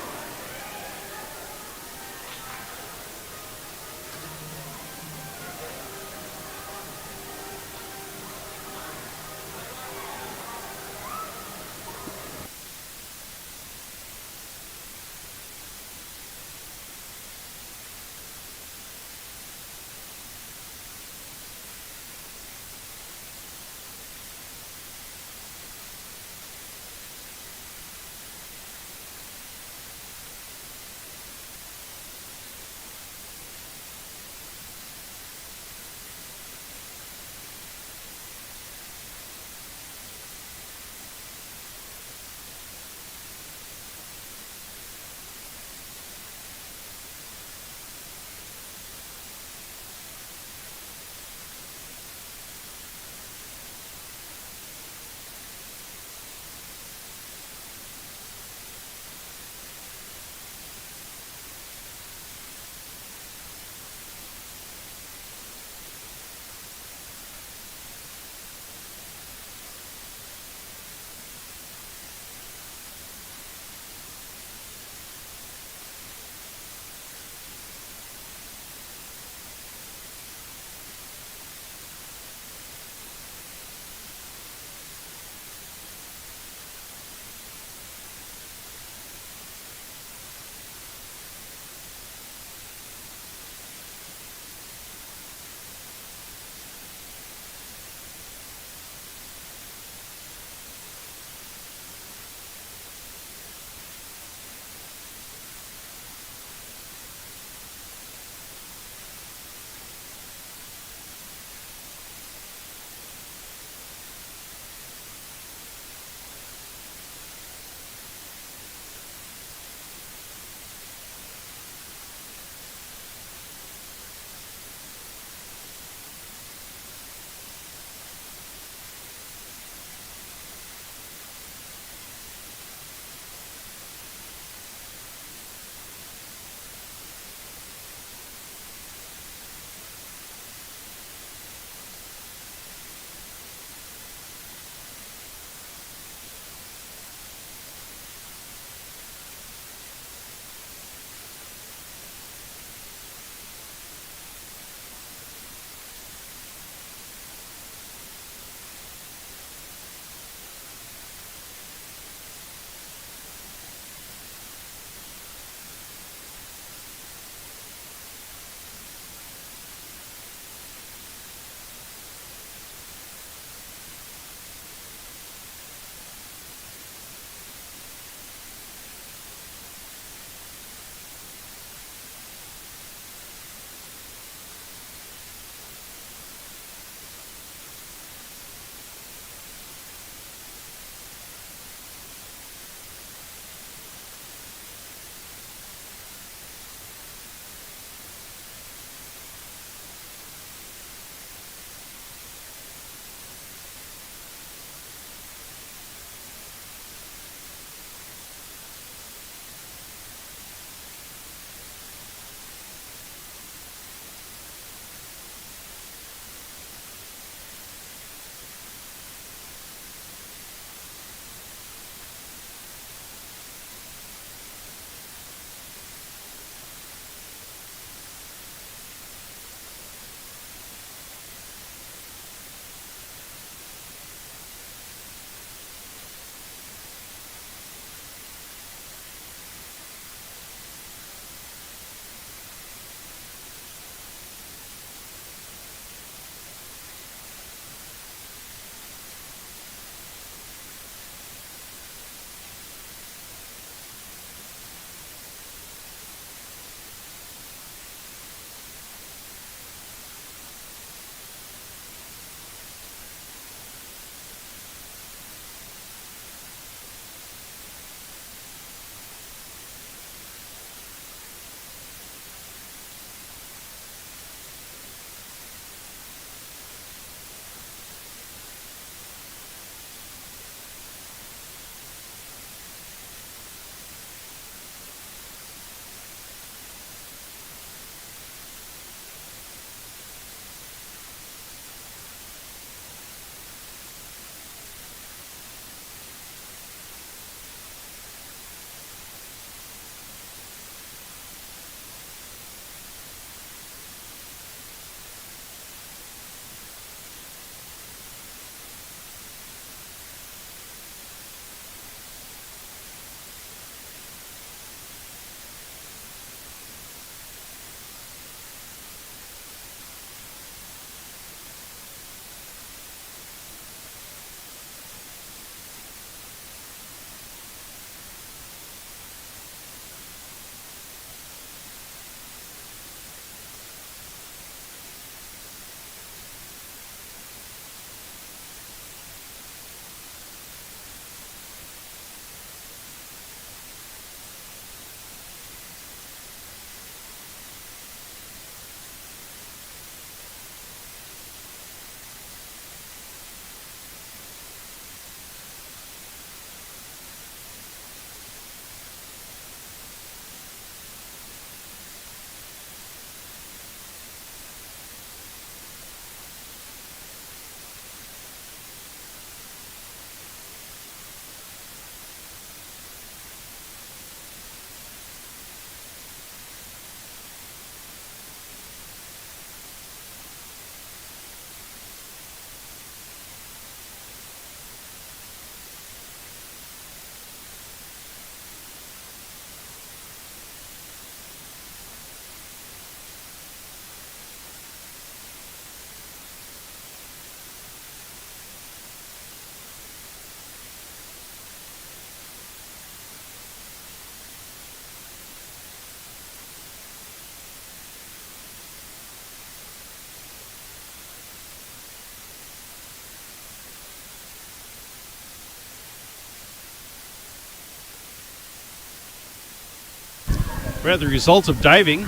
We have the results of diving.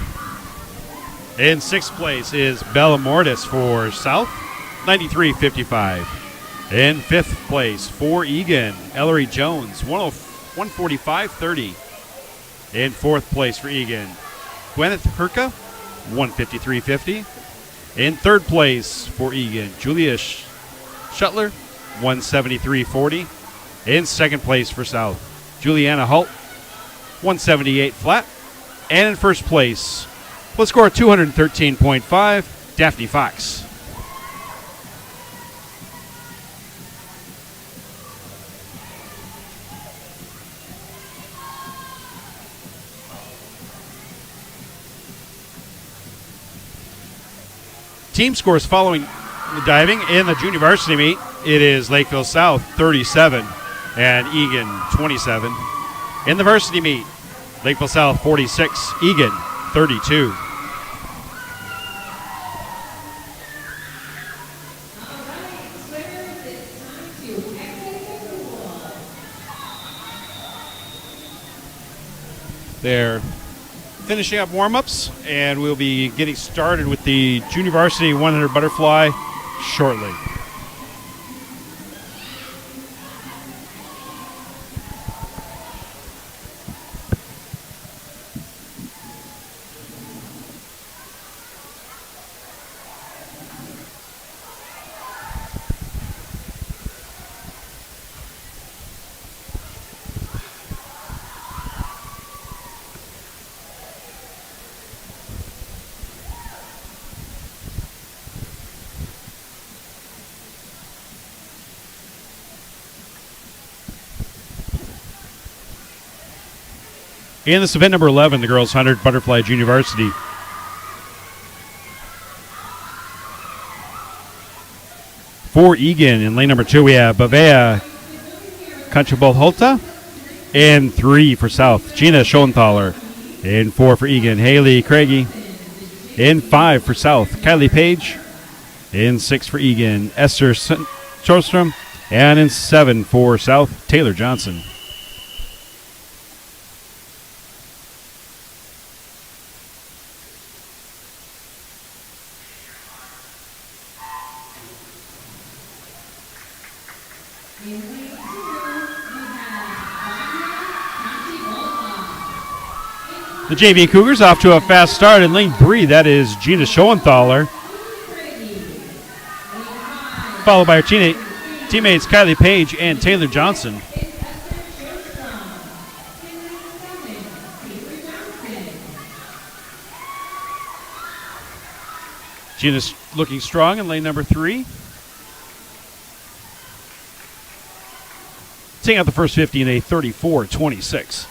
In sixth place is Bella Mortis for South, 93.55. In fifth place for Eagan, Ellery Jones, 145.30. In fourth place for Eagan, Gwyneth Herka, 153.50. In third place for Eagan, Julia Shuttler, 173.40. In second place for South, Juliana Holt, 178 flat. And in first place, let's score 213.5, Daphne Fox. Team scores following the diving in the junior varsity meet. It is Lakeville South 37 and Eagan 27. In the varsity meet, Lakeville South 46, Eagan 32. They're finishing up warm-ups, and we'll be getting started with the junior varsity 100 butterfly shortly. In this event number 11, the girls 100 butterfly junior varsity. For Eagan, in lane number 2, we have Bavea Conchabolholta. In 3 for South, Gina Schoenthaler. In 4 for Eagan, Haley Craigie. In 5 for South, Kylie Page. In 6 for Eagan, Esther Sjostrom. And in 7 for South, Taylor Johnson. The JV Cougars off to a fast start in lane 3. That is Gina Schoenthaler, followed by her teammates Kylie Page and Taylor Johnson. Gina's looking strong in lane number 3. Taking out the first 50 in a 34.26.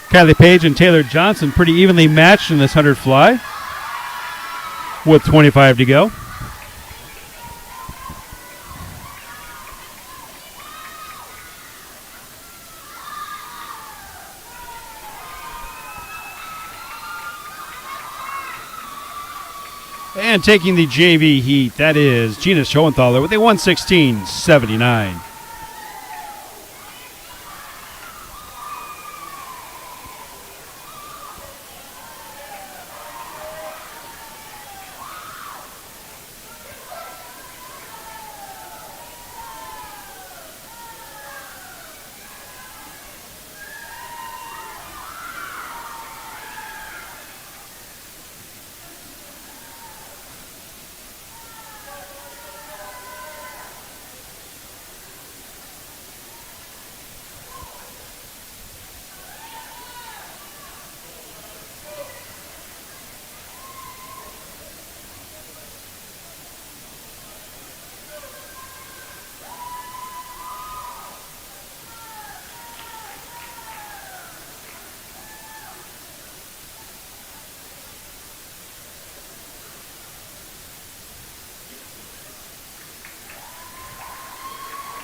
Kylie Page and Taylor Johnson pretty evenly matched in this 100 fly with 25 to go. And taking the JV heat, that is Gina Schoenthaler with a 116.79.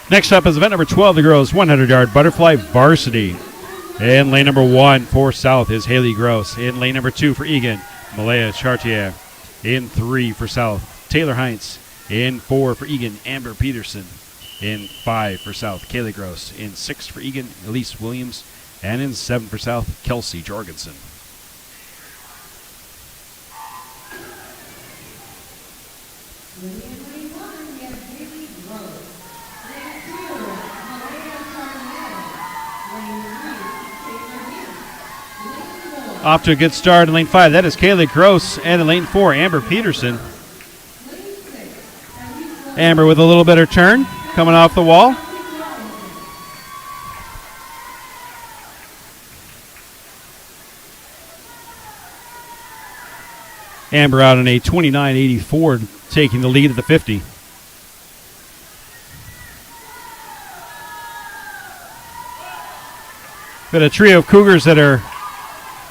Next up is event number 12, the girls 100-yard butterfly varsity. In lane number 1 for South is Haley Gross. In lane number 2 for Eagan, Malaya Chartier. In 3 for South, Taylor Heinz. In 4 for Eagan, Amber Peterson. In 5 for South, Kaylee Gross. In 6 for Eagan, Elise Williams. And in 7 for South, Kelsey Jorgensen. Off to a good start in lane 5. That is Kaylee Gross. And in lane 4, Amber Peterson. Amber with a little better turn coming off the wall. Amber out in a 29.84, taking the lead at the 50. Got a trio of Cougars that are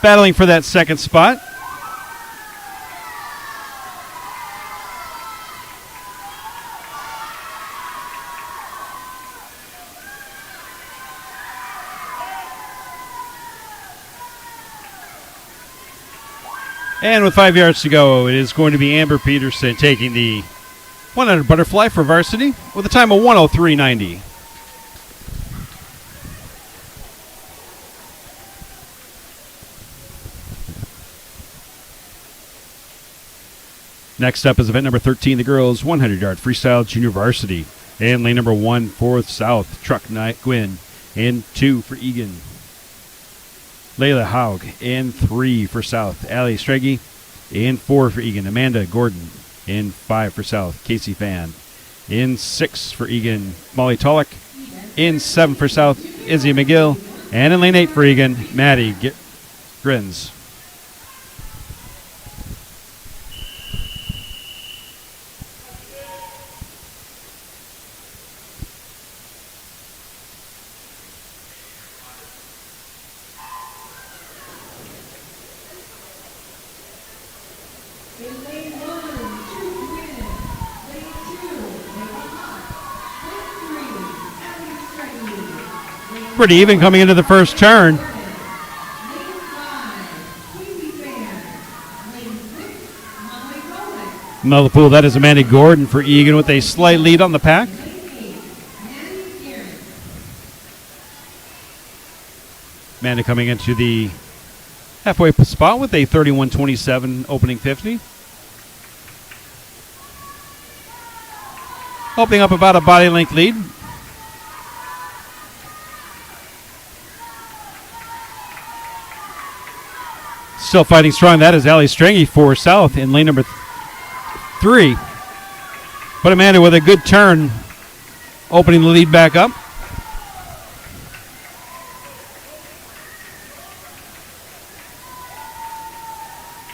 battling for that second spot. And with 5 yards to go, it is going to be Amber Peterson taking the 100 butterfly for Varsity with a time of 103.90. Next up is event number 13, the girls 100-yard freestyle junior varsity. And lane number 1 for South, Truck Knight Gwynn. In 2 for Eagan, Layla Haug. In 3 for South, Allie Strege. In 4 for Eagan, Amanda Gordon. In 5 for South, Casey Fan. In 6 for Eagan, Molly Tullock. In 7 for South, Izzy McGill. And in lane 8 for Eagan, Maddie Grins. Pretty even coming into the first turn. Another pool, that is Amanda Gordon for Eagan with a slight lead on the pack. Amanda coming into the halfway spot with a 31.27 opening 50. Opening up about a body length lead. Still fighting strong. That is Allie Strenge for South in lane number 3. But Amanda with a good turn, opening the lead back up.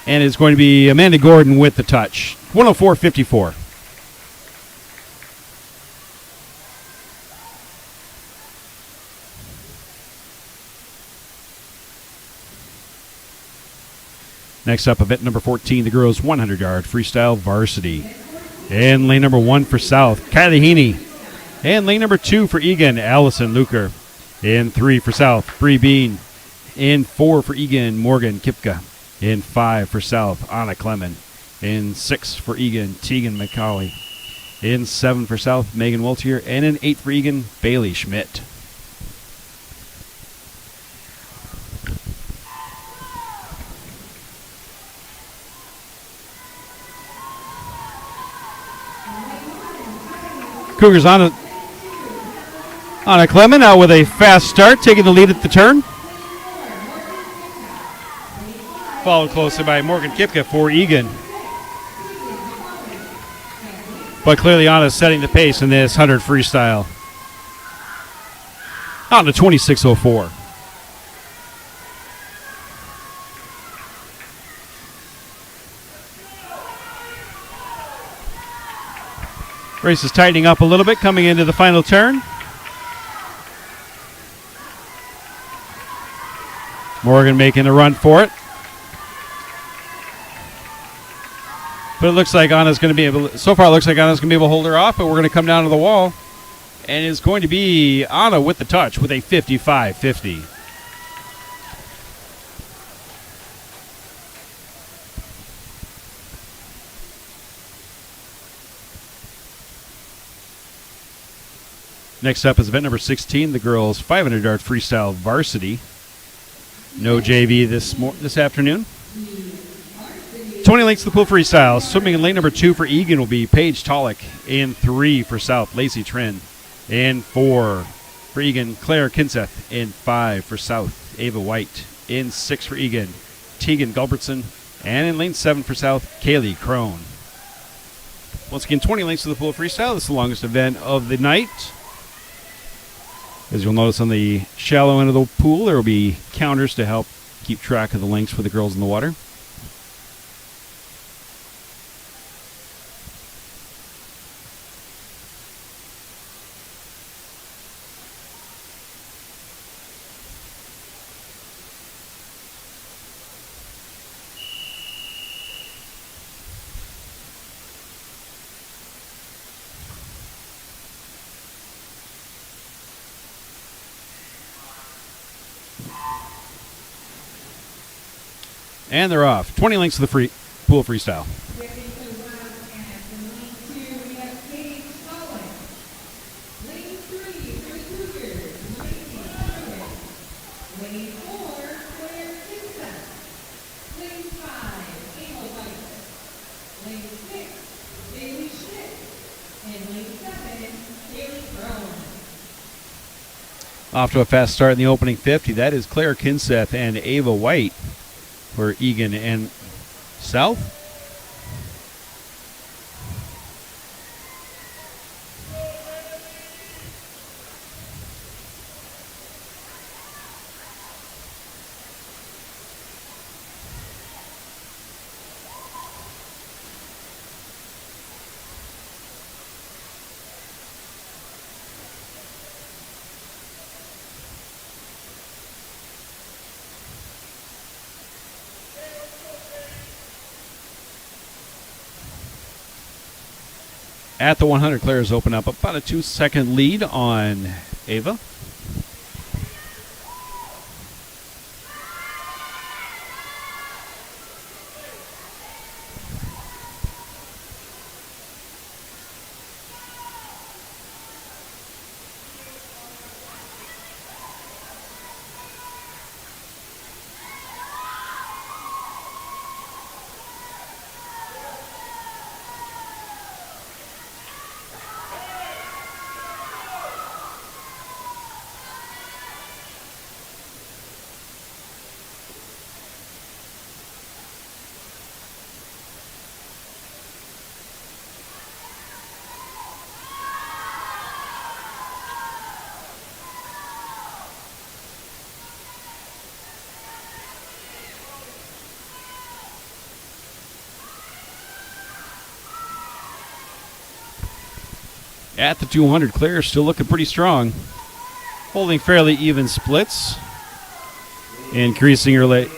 And it's going to be Amanda Gordon with the touch. 104.54. Next up, event number 14, the girls 100-yard freestyle varsity. And lane number 1 for South, Kylie Heaney. And lane number 2 for Eagan, Allison Luker. In 3 for South, Bree Bean. In 4 for Eagan, Morgan Kipka. In 5 for South, Anna Clement. In 6 for Eagan, Tegan McCauley. In 7 for South, Megan Weltier. And in 8 for Eagan, Bailey Schmidt. Cougars on a Clement out with a fast start, taking the lead at the turn. Followed closely by Morgan Kipka for Eagan. But clearly Anna setting the pace in this 100 freestyle. On to 26.04. Race is tightening up a little bit coming into the final turn. Morgan making a run for it. But it looks like Anna's going to be able to, so far it looks like Anna's going to be able to hold her off, but we're going to come down to the wall. And it's going to be Anna with the touch with a 55.50. Next up is event number 16, the girls 500-yard freestyle varsity. No JV this afternoon. 20 lengths to the pool freestyle. Swimming in lane number 2 for Eagan will be Paige Tolick. In 3 for South, Lacey Trin. In 4 for Eagan, Claire Kinseth. In 5 for South, Ava White. In 6 for Eagan, Tegan Gulbertson. And in lane 7 for South, Kaylee Crone. Once again, 20 lengths to the pool freestyle. This is the longest event of the night. As you'll notice on the shallow end of the pool, there will be counters to help keep track of the lengths for the girls in the water. And they're off. 20 lengths to the pool freestyle. Off to a fast start in the opening 50. That is Claire Kinseth and Ava White for Eagan and South. At the 100, Claire's open up about a 2-second lead on Ava. At the 200, Claire still looking pretty strong. Holding fairly even splits. Increasing her late.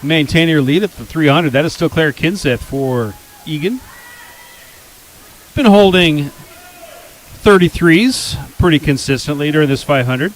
Maintaining her lead at the 300. That is still Claire Kinseth for Eagan. Been holding 33s pretty consistently during this 500.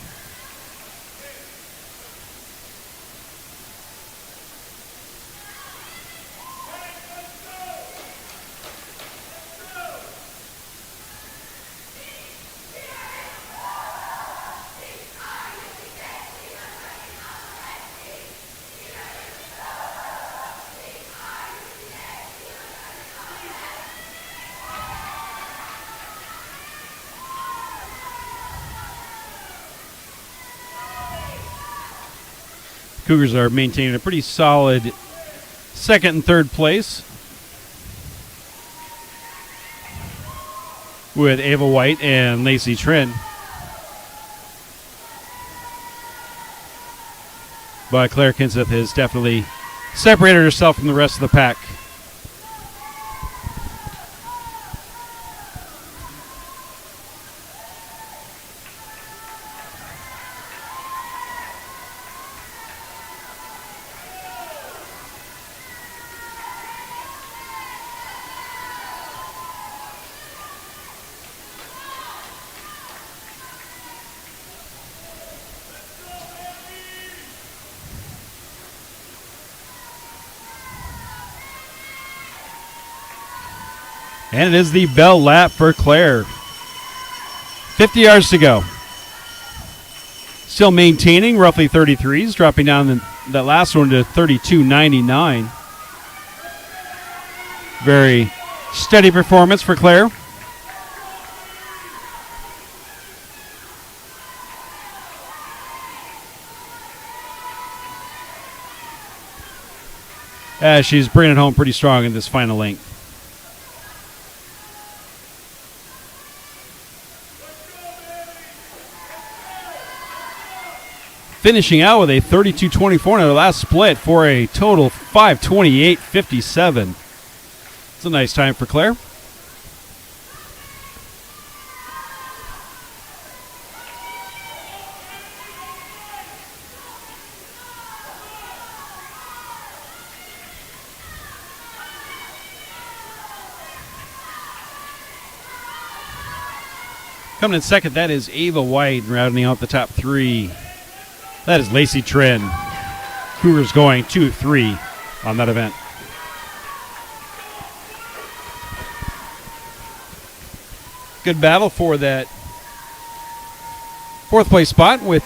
Cougars are maintaining a pretty solid second and third place with Ava White and Lacey Trin. But Claire Kinseth has definitely separated herself from the rest of the pack. And it is the bell lap for Claire. 50 yards to go. Still maintaining roughly 33s, dropping down that last one to 32.99. Very steady performance for Claire. As she's bringing it home pretty strong in this final length. Finishing out with a 32.24 in their last split for a total 5:28.57. It's a nice time for Claire. Coming in second, that is Ava White, rounding out the top three. That is Lacey Trin. Cougars going 2-3 on that event. Good battle for that fourth place spot with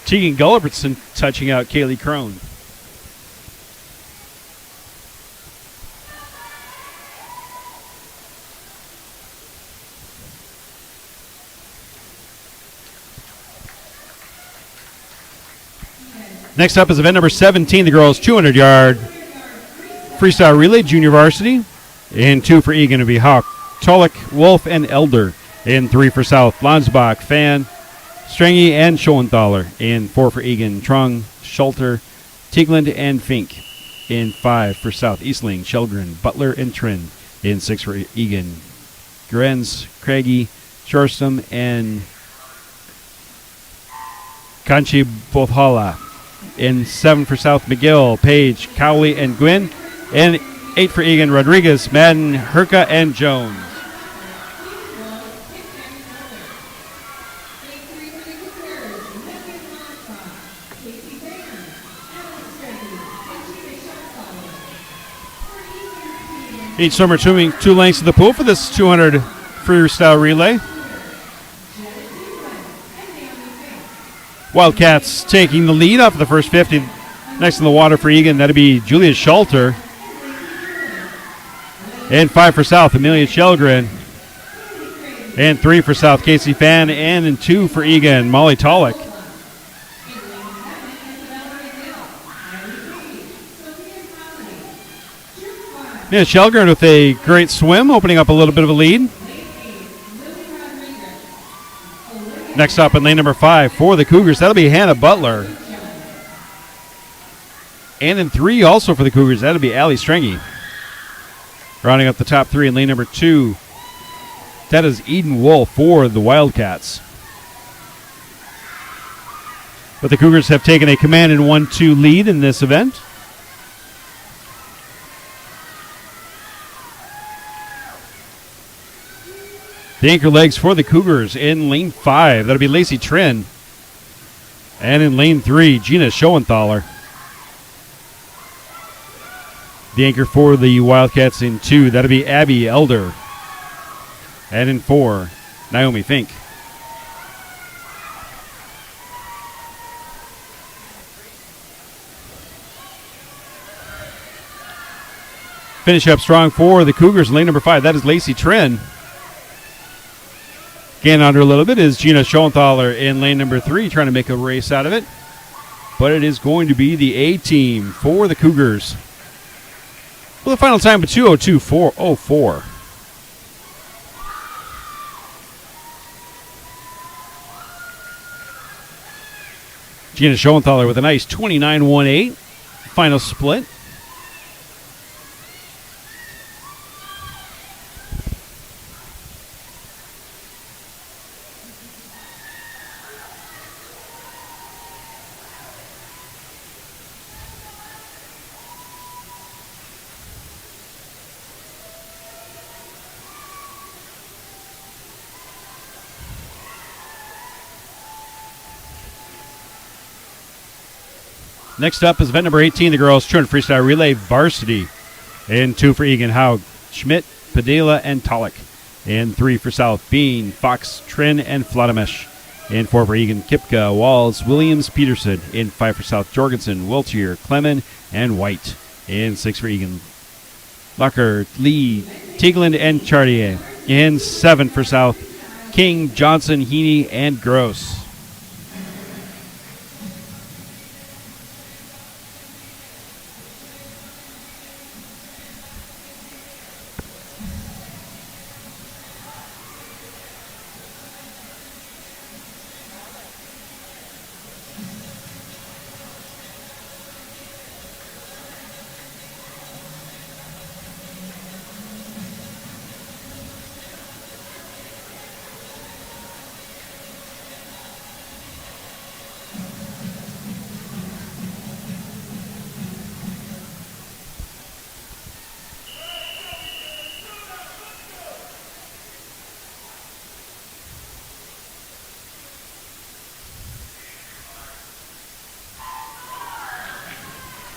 Tegan Gulliverson touching out Kaylee Crone. Next up is event number 17, the girls' 200-yard freestyle relay, junior varsity. In 2 for Eagan, it'll be Hawk, Tolik, Wolf, and Elder. In 3 for South, Blansbach, Fan, Strange, and Schoenthaler. In 4 for Eagan, Trung, Schulter, Tiegland, and Fink. In 5 for South, Eastling, Shelgren, Butler, and Trin. In 6 for Eagan, Grenz, Craigie, Shorstam, and Kanchi Bothala. In 7 for South, McGill, Page, Cowley, and Gwynn. And 8 for Eagan, Rodriguez, Madden, Herka, and Jones. Each swimmer swimming 2 lengths of the pool for this 200 freestyle relay. Wildcats taking the lead off of the first 50. Next in the water for Eagan, that'll be Julia Schulter. And 5 for South, Amelia Shelgren. And 3 for South, Casey Fan. And in 2 for Eagan, Molly Tolik. Yeah, Shelgren with a great swim, opening up a little bit of a lead. Next up in lane number 5 for the Cougars, that'll be Hannah Butler. And in 3 also for the Cougars, that'll be Allie Strengy. Rounding up the top 3 in lane number 2, that is Eden Wolf for the Wildcats. But the Cougars have taken a command and 1-2 lead in this event. The anchor legs for the Cougars in lane 5. That'll be Lacey Trin. And in lane 3, Gina Schoenthaler. The anchor for the Wildcats in 2. That'll be Abby Elder. And in 4, Naomi Fink. Finish up strong for the Cougars in lane number 5. That is Lacey Trin. Getting under a little bit is Gina Schoenthaler in lane number 3, trying to make a race out of it. But it is going to be the A team for the Cougars. With a final time of 2:02.404. Gina Schoenthaler with a nice 29.18 final split. Next up is event number 18, the girls' 200 freestyle relay varsity. In 2 for Eagan, Haug, Schmidt, Padilla, and Tolick. In 3 for South, Bean, Fox, Trin, and Flatimesh. In 4 for Eagan, Kipka, Walls, Williams, Peterson. In 5 for South, Jorgensen, Wiltshire, Clemen, and White. In 6 for Eagan, Lucker, Lee, Tigland, and Chartier. In 7 for South, King, Johnson, Heaney, and Gross.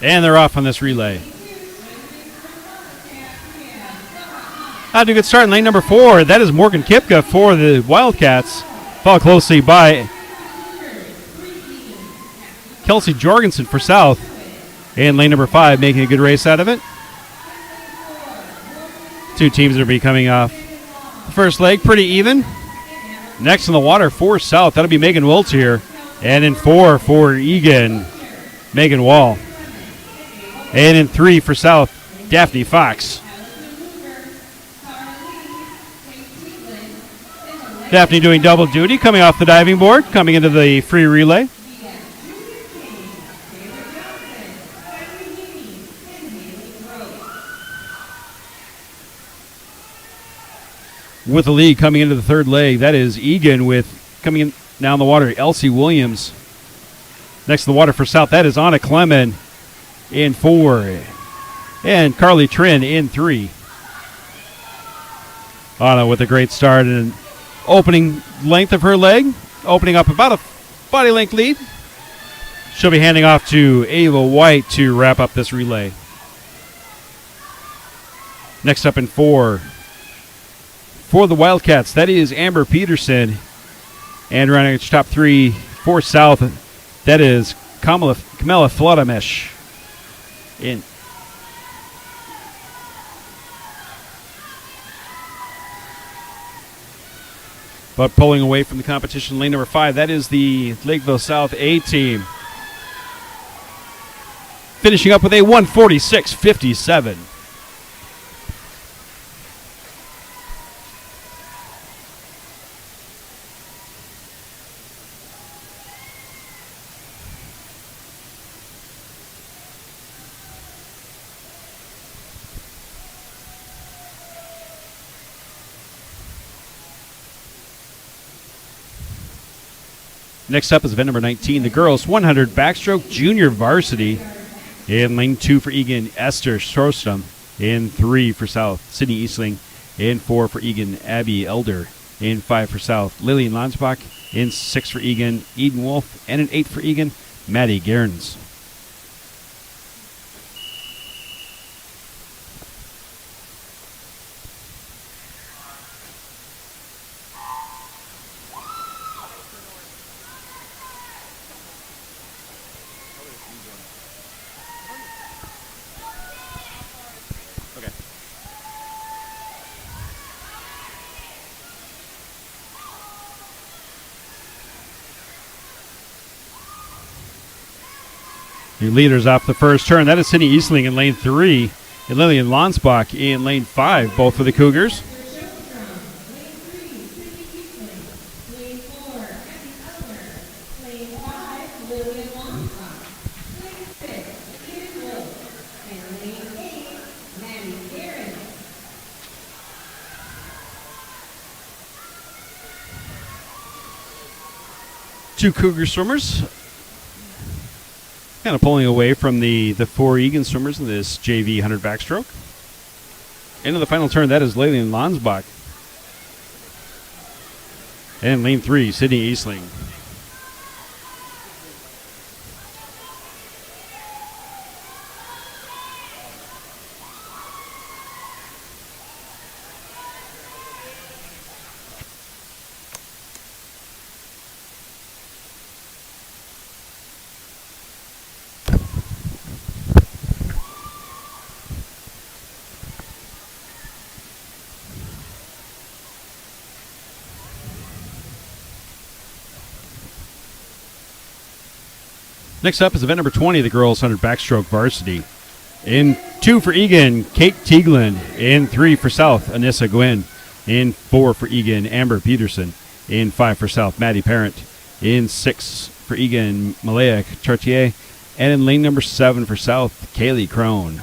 And they're off on this relay. Had a good start in lane number 4. That is Morgan Kipka for the Wildcats. Followed closely by Kelsey Jorgensen for South. In lane number 5, making a good race out of it. Two teams are be coming off the first leg pretty even. Next in the water for South, that'll be Megan Wiltz here. And in 4 for Eagan, Megan Wall. And in 3 for South, Daphne Fox. Daphne doing double duty, coming off the diving board, coming into the free relay. With the lead coming into the third leg, that is Eagan with coming in down the water, Elsie Williams. Next to the water for South, that is Anna Clemen in 4. And Carly Trin in 3. Anna with a great start and opening length of her leg, opening up about a body length lead. She'll be handing off to Ava White to wrap up this relay. Next up in 4 for the Wildcats, that is Amber Peterson. And running top 3 for South, that is Kamala Flatamesh. In but pulling away from the competition, lane number 5, that is the Lakeville South A team. Finishing up with a 146.57. Next up is event number 19, the girls 100 backstroke junior varsity. In lane 2 for Eagan, Esther Strostam. In 3 for South, Sydney Eastling. In 4 for Eagan, Abby Elder. In 5 for South, Lillian Lansbach. In 6 for Eagan, Eden Wolf. And in 8 for Eagan, Maddie Gerns. Your leaders off the first turn. That is Sydney Eastling in lane 3 and Lillian Lonsbach in lane 5, both for the Cougars. Two Cougar swimmers kind of pulling away from the 4 Eagan swimmers in this JV 100 backstroke. Into the final turn, that is Lillian Lonsbach. And lane 3, Sydney Eastling. Next up is event number 20, the girls 100 backstroke varsity. In 2 for Eagan, Kate Teaglin. In 3 for South, Anissa Gwynn. In 4 for Eagan, Amber Peterson. In 5 for South, Maddie Parent. In 6 for Eagan, Malaya Chartier. And in lane number 7 for South, Kaylee Crone.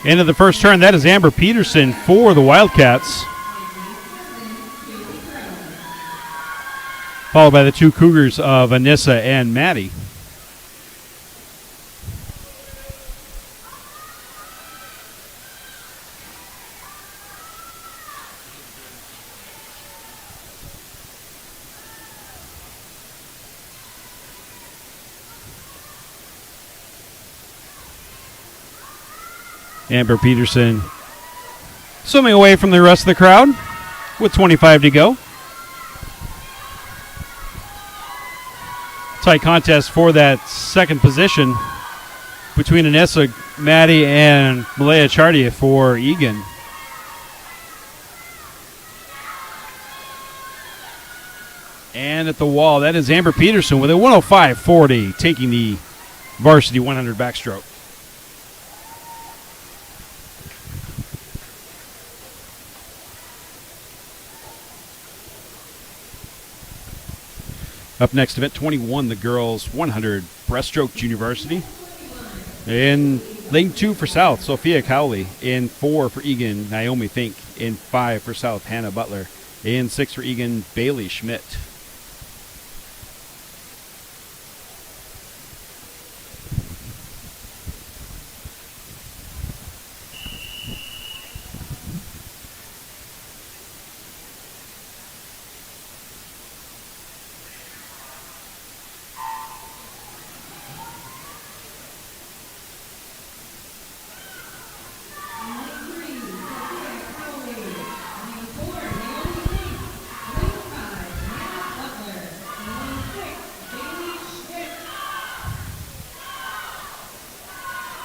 Into the first turn, that is Amber Peterson for the Wildcats. Followed by the 2 Cougars of Anissa and Maddie. Amber Peterson swimming away from the rest of the crowd with 25 to go. Tight contest for that second position between Anissa, Maddie, and Malaya Chartier for Eagan. And at the wall, that is Amber Peterson with a 105.40, taking the varsity 100 backstroke. Up next, event 21, the girls 100 breaststroke junior varsity. In lane 2 for South, Sophia Cowley. In 4 for Eagan, Naomi Fink. In 5 for South, Hannah Butler. In 6 for Eagan, Bailey Schmidt.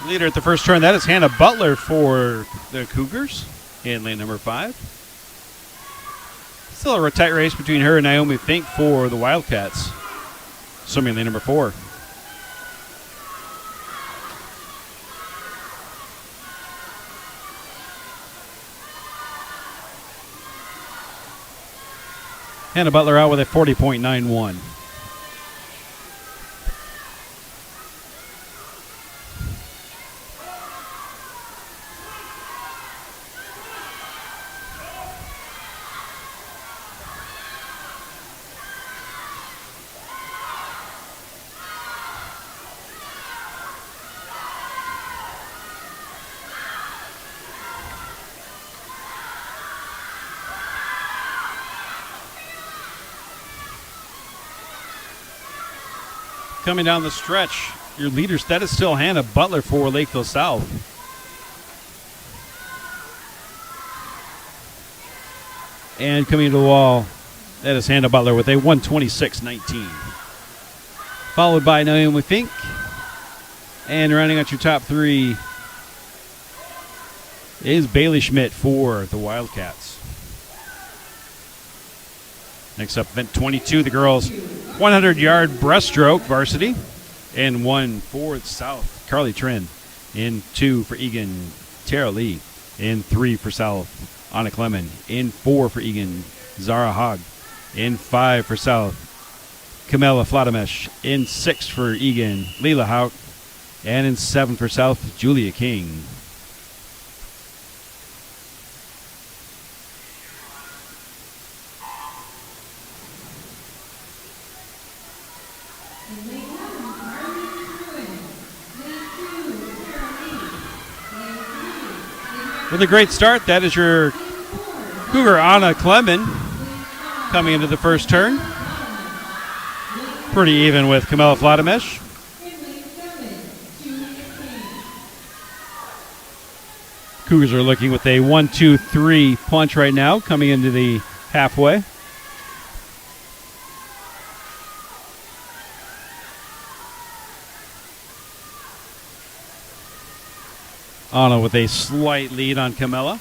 Leader at the first turn, that is Hannah Butler for the Cougars in lane number 5. Still a tight race between her and Naomi Fink for the Wildcats. Swimming lane number 4. Hannah Butler out with a 40.91. Coming down the stretch, your leaders. That is still Hannah Butler for Lakeville South. And coming to the wall, that is Hannah Butler with a 126.19. Followed by Naomi Fink. And rounding out your top three is Bailey Schmidt for the Wildcats. Next up, event 22, the girls' 100-yard breaststroke varsity. And 1 for the South, Carly Trin. In 2 for Eagan, Tara Lee. In 3 for South, Anna Clement. In 4 for Eagan, Zara Hogg. In 5 for South, Camilla Flatamesh. In 6 for Eagan, Leela Hauk. And in 7 for South, Julia King. With a great start, that is your Cougar Anna Clement coming into the first turn. Pretty even with Camilla Flatamesh. Cougars are looking with a 1-2-3 punch right now, coming into the halfway. Anna with a slight lead on Camilla.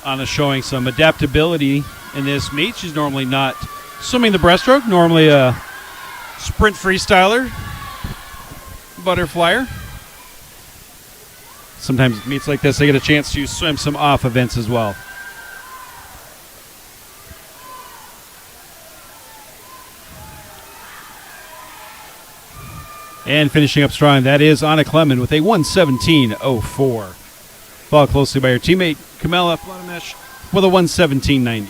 Anna showing some adaptability in this meet. She's normally not swimming the breaststroke, normally a sprint freestyler, butterflyer. Sometimes meets like this, they get a chance to swim some off events as well. And finishing up strong, that is Anna Clement with a 117.04. Followed closely by her teammate, Camilla Flatamesh, with a 117.90.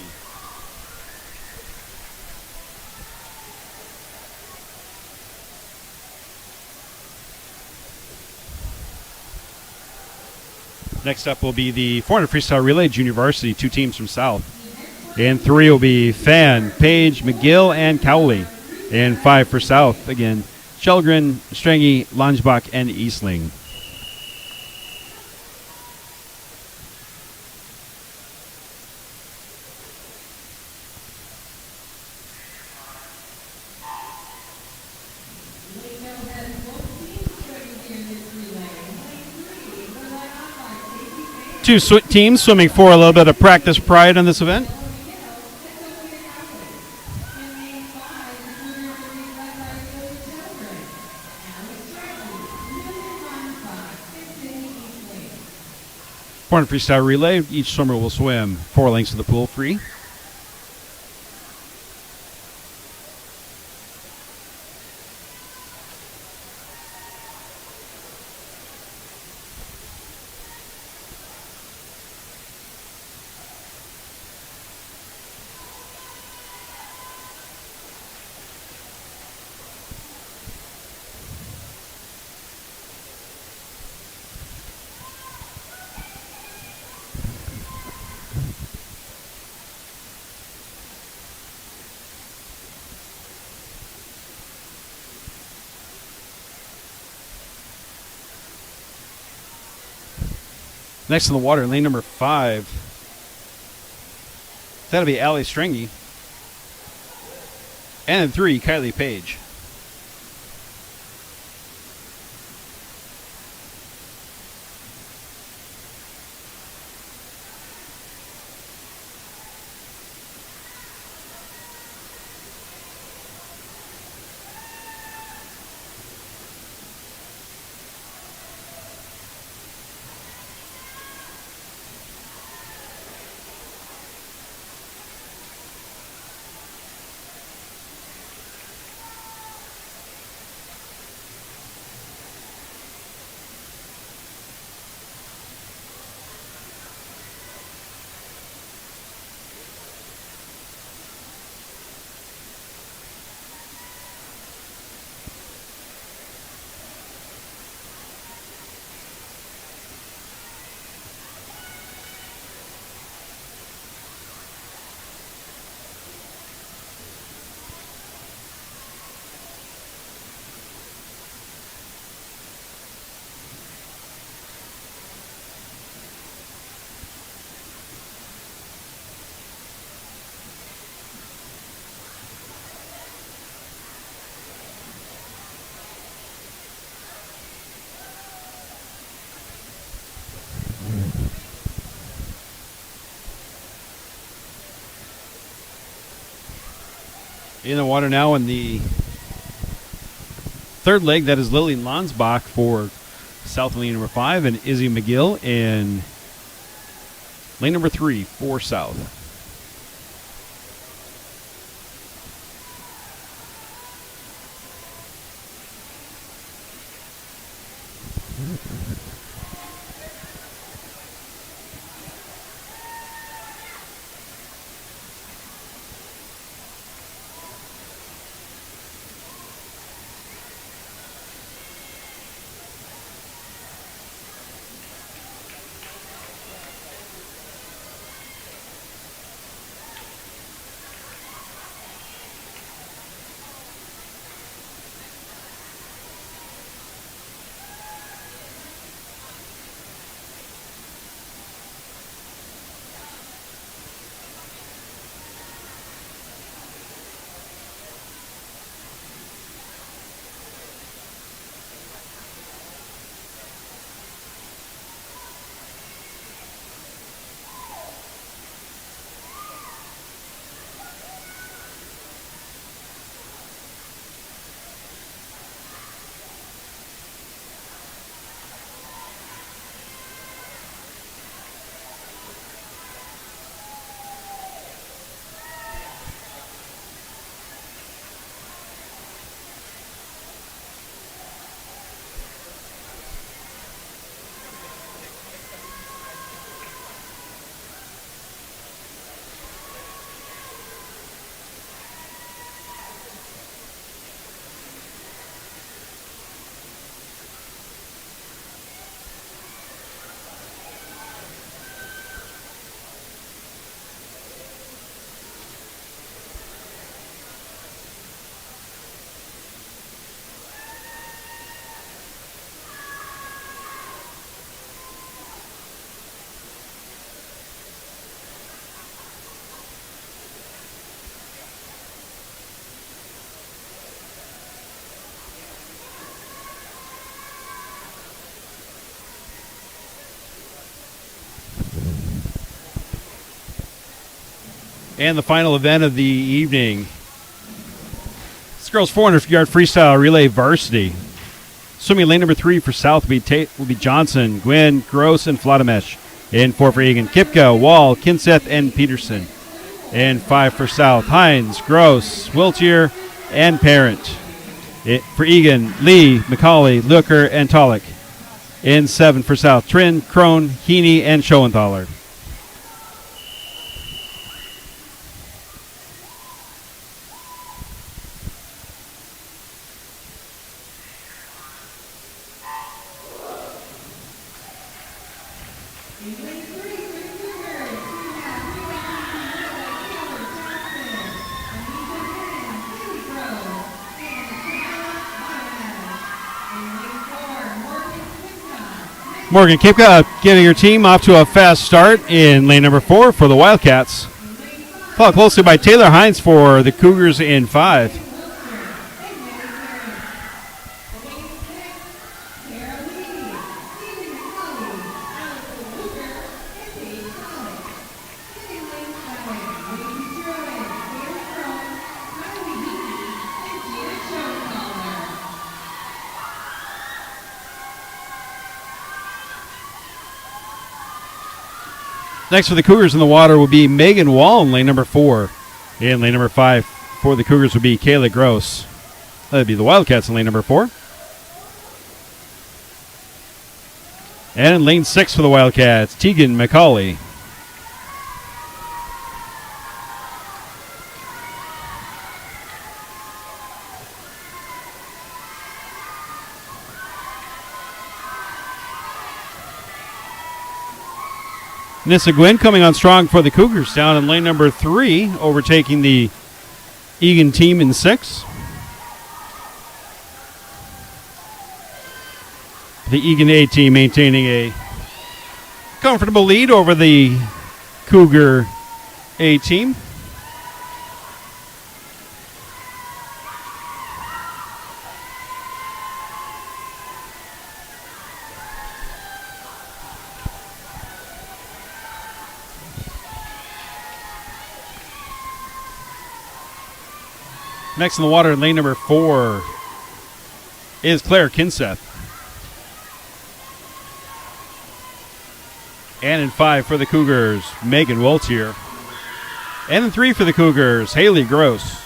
Next up will be the 400 freestyle relay junior varsity, 2 teams from South. And 3 will be Fan, Page, McGill, and Cowley. And 5 for South, again, Shelgren, Strange, Langebach, and Eastling. Two teams swimming for a little bit of practice pride on this event. For freestyle relay, each swimmer will swim 4 lengths of the pool free. Next in the water, lane number 5. That'll be Allie Strengy. And in 3, Kylie Page. In the water now in the third leg. That is Lillian Lonsbach for South lane number 5, and Izzy McGill in lane number 3 for South. And the final event of the evening. This girls' 400-yard freestyle relay varsity. Swimming lane number 3 for South will be Johnson, Gwynn, Gross, and Flatamesh. In 4 for Eagan, Kipka, Wall, Kinseth, and Peterson. In 5 for South, Hines, Gross, Wiltier, and Parent. For Eagan, Lee, McCauley, Looker, and Tolick. In 7 for South, Trin, Crone, Heaney, and Schoenthaler. Morgan Kipka getting her team off to a fast start in lane number 4 for the Wildcats. Followed closely by Taylor Hines for the Cougars in 5. Next for the Cougars in the water will be Megan Wall in lane number 4. In lane number 5 for the Cougars will be Kayla Gross. That would be the Wildcats in lane number 4. And in lane 6 for the Wildcats, Tegan McCauley. Nissa Gwynn coming on strong for the Cougars down in lane number 3, overtaking the Eagan team in 6. The Eagan A team maintaining a comfortable lead over the Cougar A team. Next in the water in lane number 4 is Claire Kinseth. And in 5 for the Cougars, Megan Waltier. And in 3 for the Cougars, Haley Gross.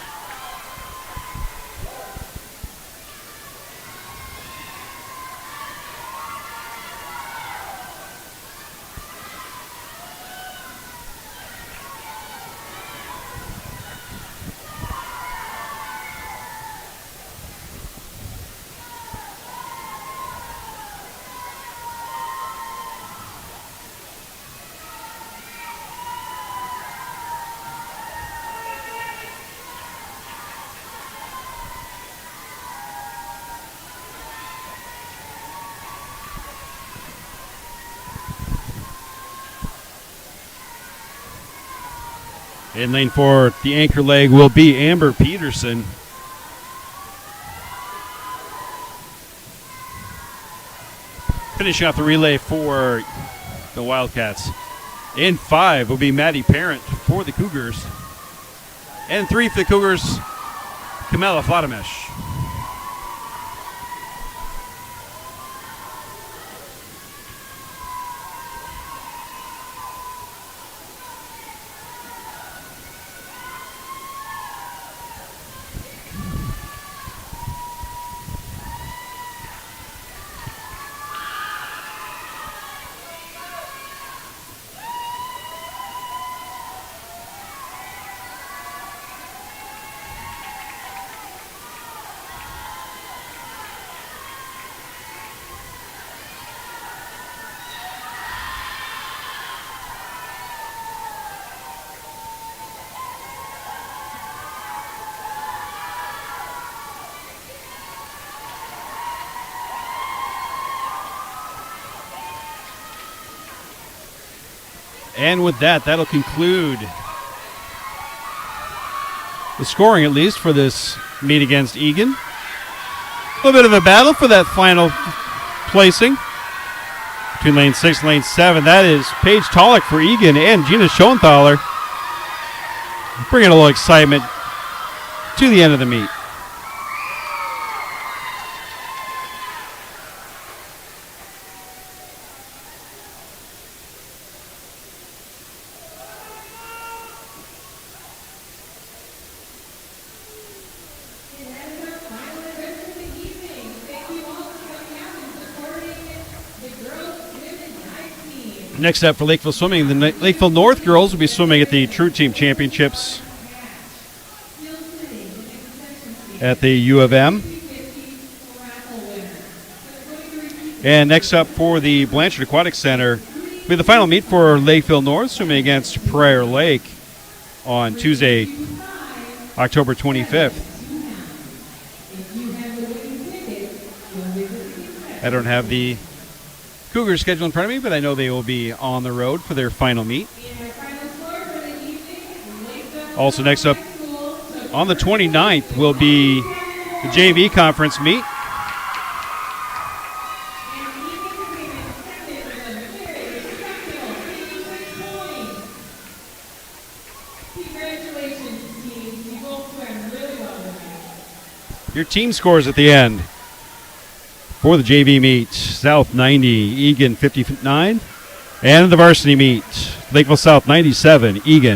In lane 4, the anchor leg will be Amber Peterson. Finishing off the relay for the Wildcats. In 5 will be Maddie Parent for the Cougars. And 3 for the Cougars, Kamala Flatamesh. And with that, that'll conclude the scoring, at least, for this meet against Eagan. A little bit of a battle for that final placing between lane 6 and lane 7. That is Paige Tolick for Eagan and Gina Schoenthaler, bringing a little excitement to the end of the meet. Next up for Lakeville Swimming, the Lakeville North girls will be swimming at the True Team Championships at the U of M. And next up for the Blanchard Aquatic Center will be the final meet for Lakeville North, swimming against Prior Lake on Tuesday, October 25th. I don't have the Cougars schedule in front of me, but I know they will be on the road for their final meet. Also next up on the 29th will be the JV conference meet. Your team scores at the end. For the JV meet, South 90, Eagan 59. And the varsity meet, Lakeville South 97, Eagan